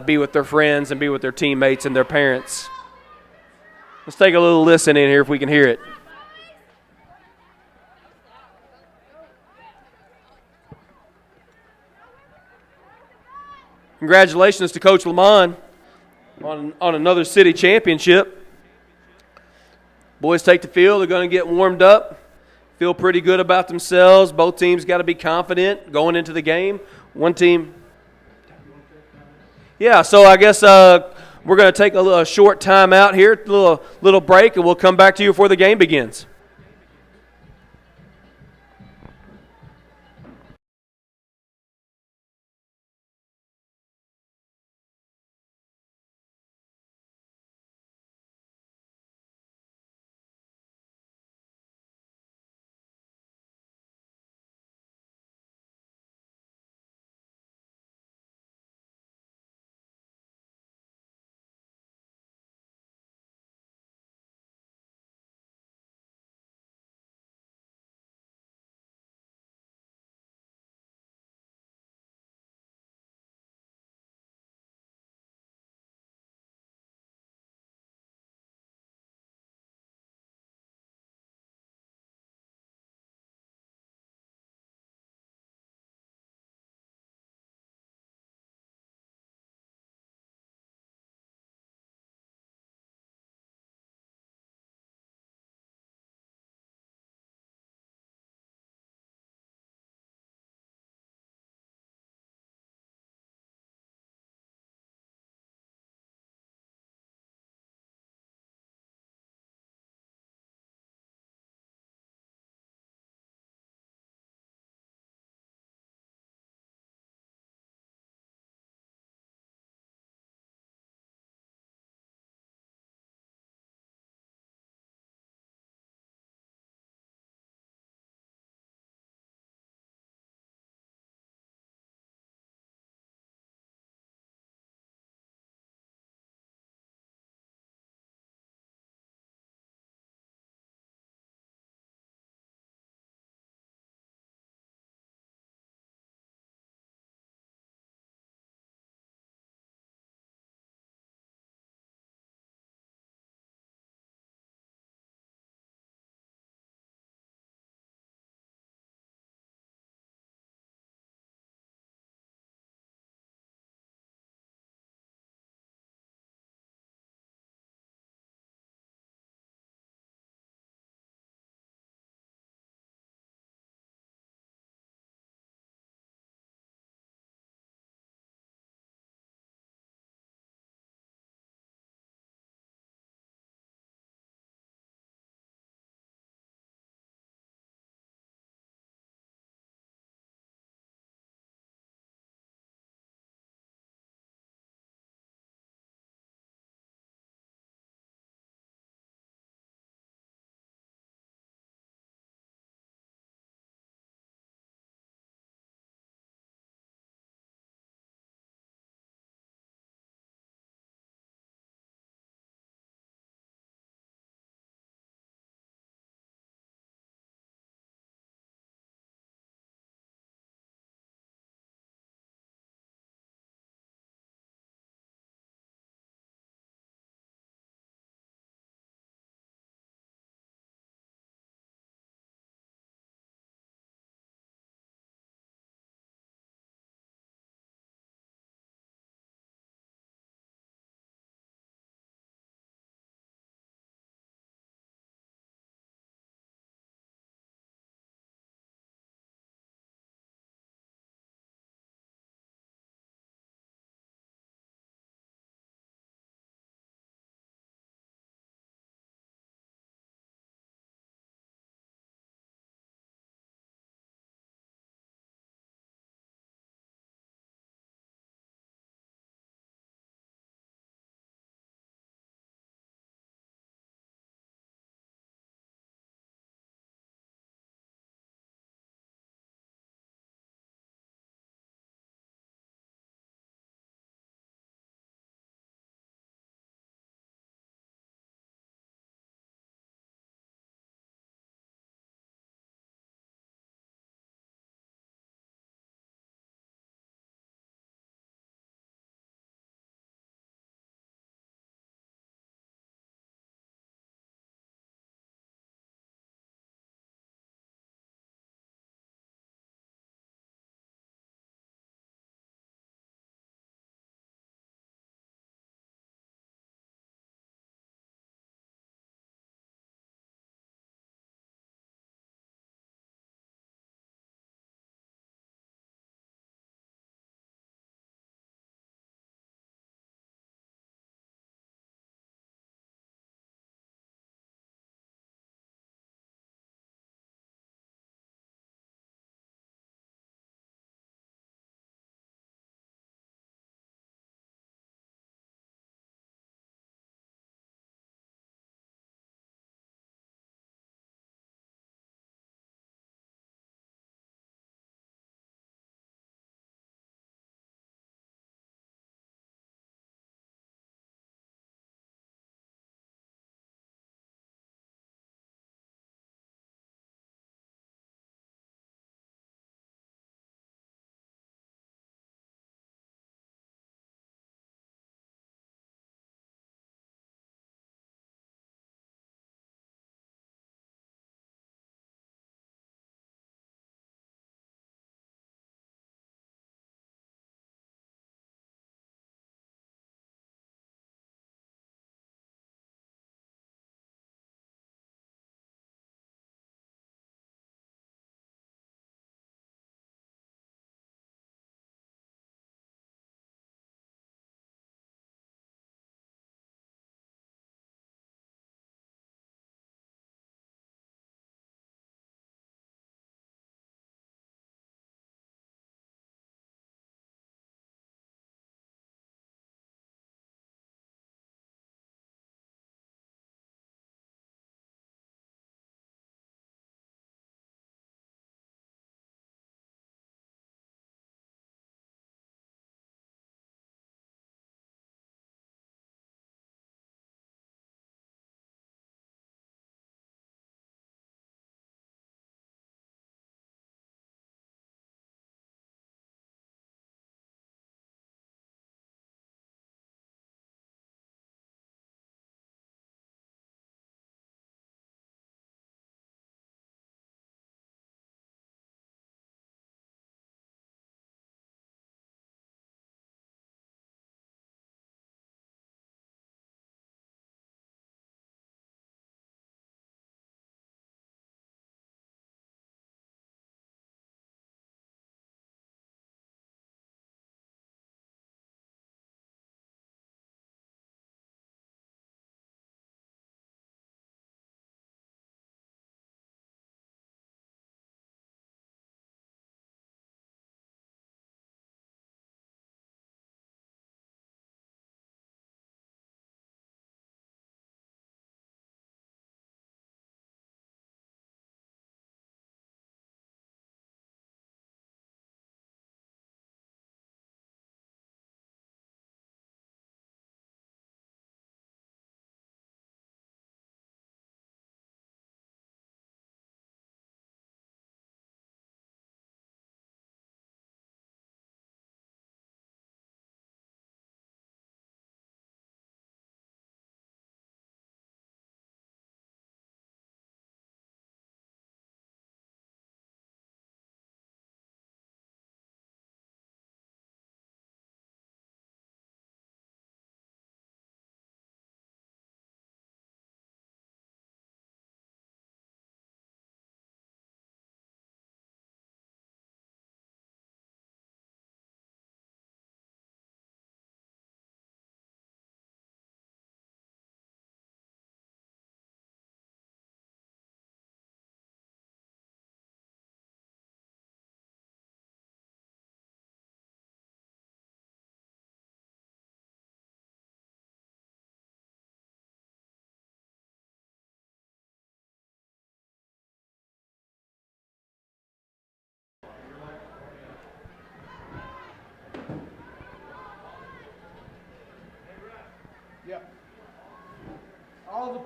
be with their friends and be with their teammates and their parents. Let's take a little listen in here if we can hear it. Congratulations to Coach Lamont on another city championship. Boys take the field. They're going to get warmed up, feel pretty good about themselves. Both teams got to be confident going into the game. One team. Yeah, so I guess we're going to take a short time out here, little break, and we'll come back to you before the game begins.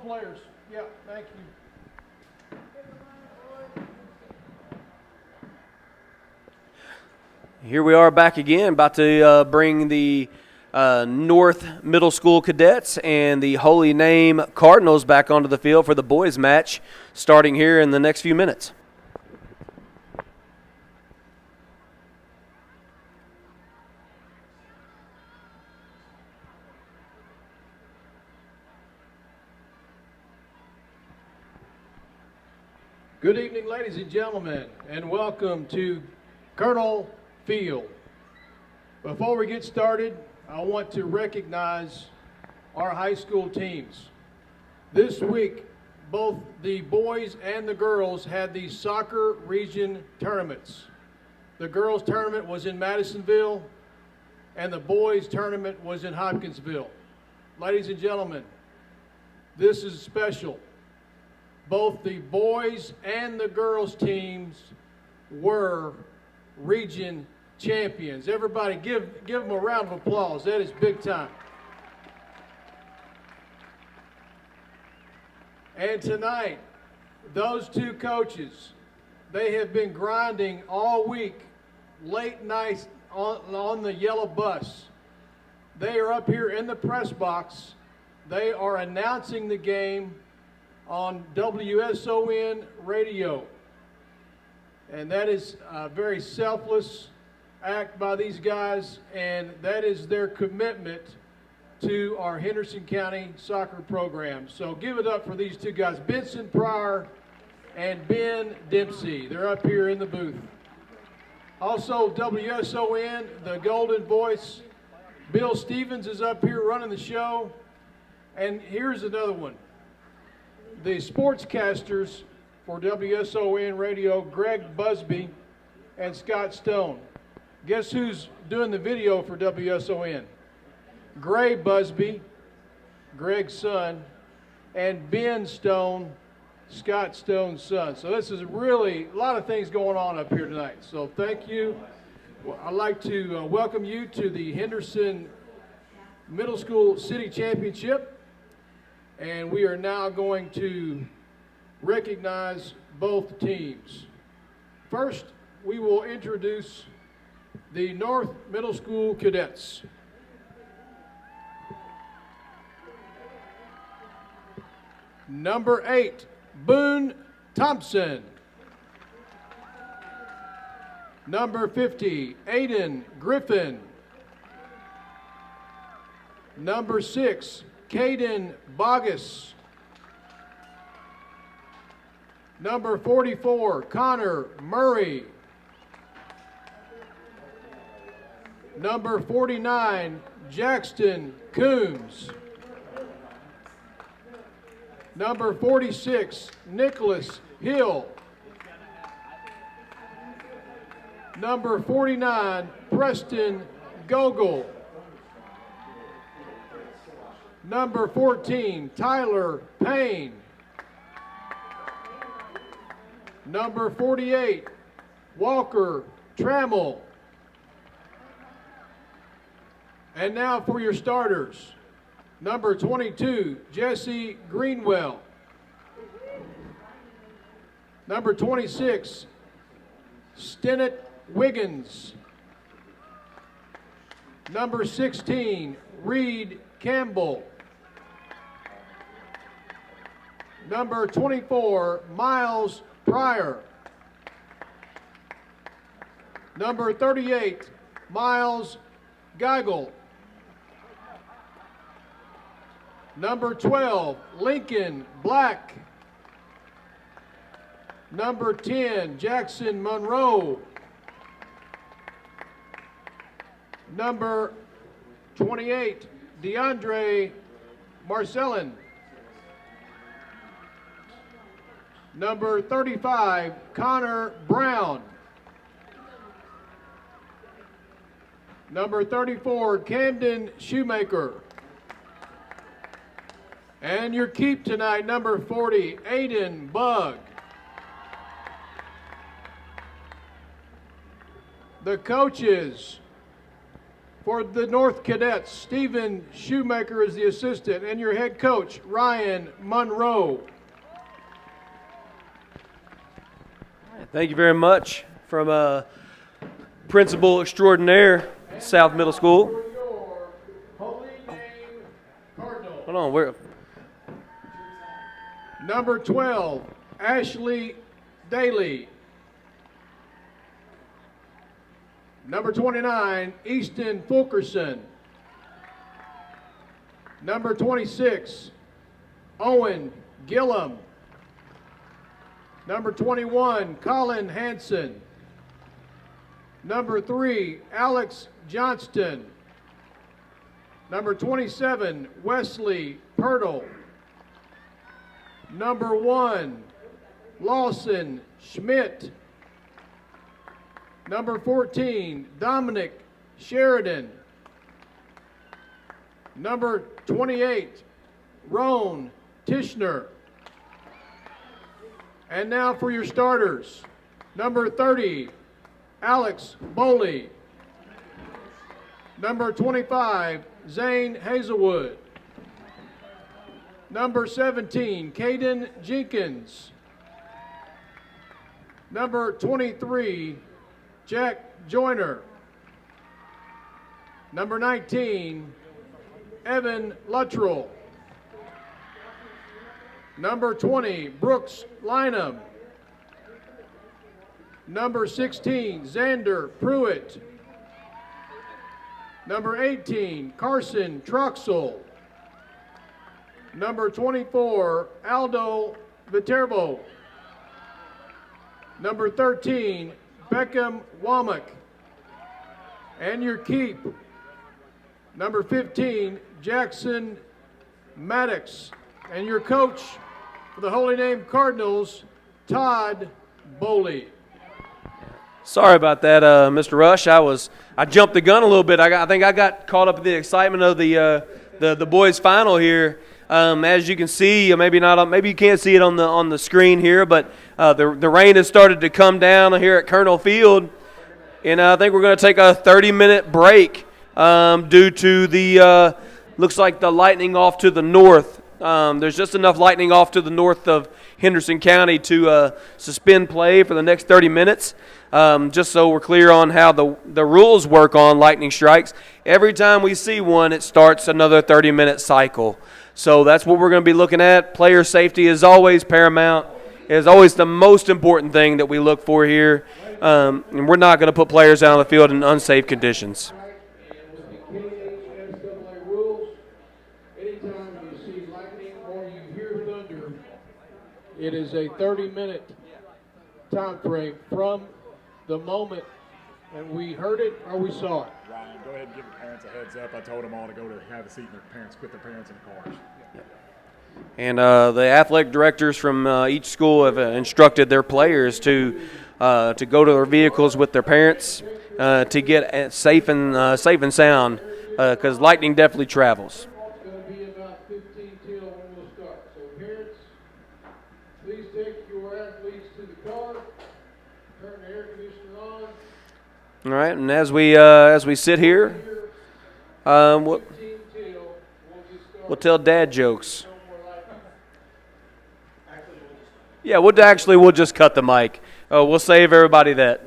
players. Yeah, thank you. Here we are back again, about to bring the North Middle School Cadets and the Holy Name Cardinals back onto the field for the boys match, starting here in the next few minutes. Good evening, ladies and gentlemen, and welcome to Colonel Field. Before we get started, I want to recognize our high school teams. This week, both the boys and the girls had the soccer region tournaments. The girls' tournament was in Madisonville, and the boys' tournament was in Hopkinsville. Ladies and gentlemen, this is special. Both the boys and the girls' teams were region champions. Everybody give them a round of applause. That is big time. And tonight, those two coaches, they have been grinding all week, late nights on the yellow bus. They are up here in the press box. They are announcing the game on WSON radio. And that is a very selfless act by these guys, and that is their commitment to our Henderson County soccer program. So give it up for these two guys, Benson Pryor and Ben Dempsey. They're up here in the booth. Also, WSON, the Golden Voice, Bill Stevens is up here running the show. And here's another one. The sportscasters for WSON radio, Greg Busby and Scott Stone. Guess who's doing the video for WSON? Gray Busby, Greg's son, and Ben Stone, Scott Stone's son. So this is really a lot of things going on up here tonight. So thank you. I'd like to welcome you to the Henderson Middle School City Championship. And we are now going to recognize both teams. First, we will introduce the North Middle School Cadets. Number 8, Boone Thompson. Number 50, Aiden Griffin. Number 6, Caden Bogus. Number 44, Connor Murray. Number 49, Jackson Coombs. Number 46, Nicholas Hill. Number 49, Preston Gogol. Number 14, Tyler Payne. Number 48, Walker Trammell. And now for your starters. Number 22, Jesse Greenwell. Number 26, Stennett Wiggins. Number 16, Reed Campbell. Number 24, Miles Pryor. Number 38, Miles Geigel. Number 12, Lincoln Black. Number 10, Jackson Monroe. Number 28, DeAndre Marcellin. Number 35, Connor Brown. Number 34, Camden Shoemaker. And your keep tonight, number 40, Aiden Bug. The coaches For the North Cadets, Stephen Shoemaker is the assistant, and your head coach, Ryan Monroe. Thank you very much from Principal Extraordinaire, South Middle School. For your Holy Name Cardinal. Hold on, where? Number 12, Ashley Daly. Number 29, Easton Fulkerson. Number 26, Owen Gillum. Number 21, Colin Hanson. Number 3, Alex Johnston. Number 27, Wesley Pirtle. Number 1, Lawson Schmidt. Number 14, Dominic Sheridan. Number 28, Roan Tishner. And now for your starters. Number 30, Alex Boley. Number 25, Zane Hazelwood. Number 17, Caden Jenkins. Number 23, Jack Joyner. Number 19, Evan Luttrell. Number 20, Brooks Lynham. Number 16, Xander Pruitt. Number 18, Carson Troxel. Number 24, Aldo Viterbo. Number 13, Beckham Womack. And your keep, number 15, Jackson Maddox. And your coach for the Holy Name Cardinals, Todd Boley. Sorry about that, Mr. Rush. I jumped the gun a little bit. I think I got caught up in the excitement of the boys' final here. As you can see, maybe you can't see it on the screen here, but the rain has started to come down here at Colonel Field, and I think we're going to take a 30-minute break due to the looks like the lightning off to the north. There's just enough lightning off to the north of Henderson County to suspend play for the next 30 minutes. Just so we're clear on how the rules work on lightning strikes. Every time we see one, it starts another 30-minute cycle. So that's what we're going to be looking at. Player safety is always paramount. It is always the most important thing that we look for here. And we're not going to put players out on the field in unsafe conditions. NCAA rules, anytime you see lightning or you hear thunder, it is a 30-minute time frame from the moment and we heard it or we saw it. Ryan, go ahead and give the parents a heads up. I told them all to go to have a seat and their parents, put their parents in the cars. And the athletic directors from each school have instructed their players to go to their vehicles with their parents to get safe and sound because lightning definitely travels. It's going to be about 15 till when we'll start. So parents, please take your athletes to the car, turn the air conditioner on. All right, and as we sit here, we'll tell dad jokes. Yeah, we'll just cut the mic. We'll save everybody that.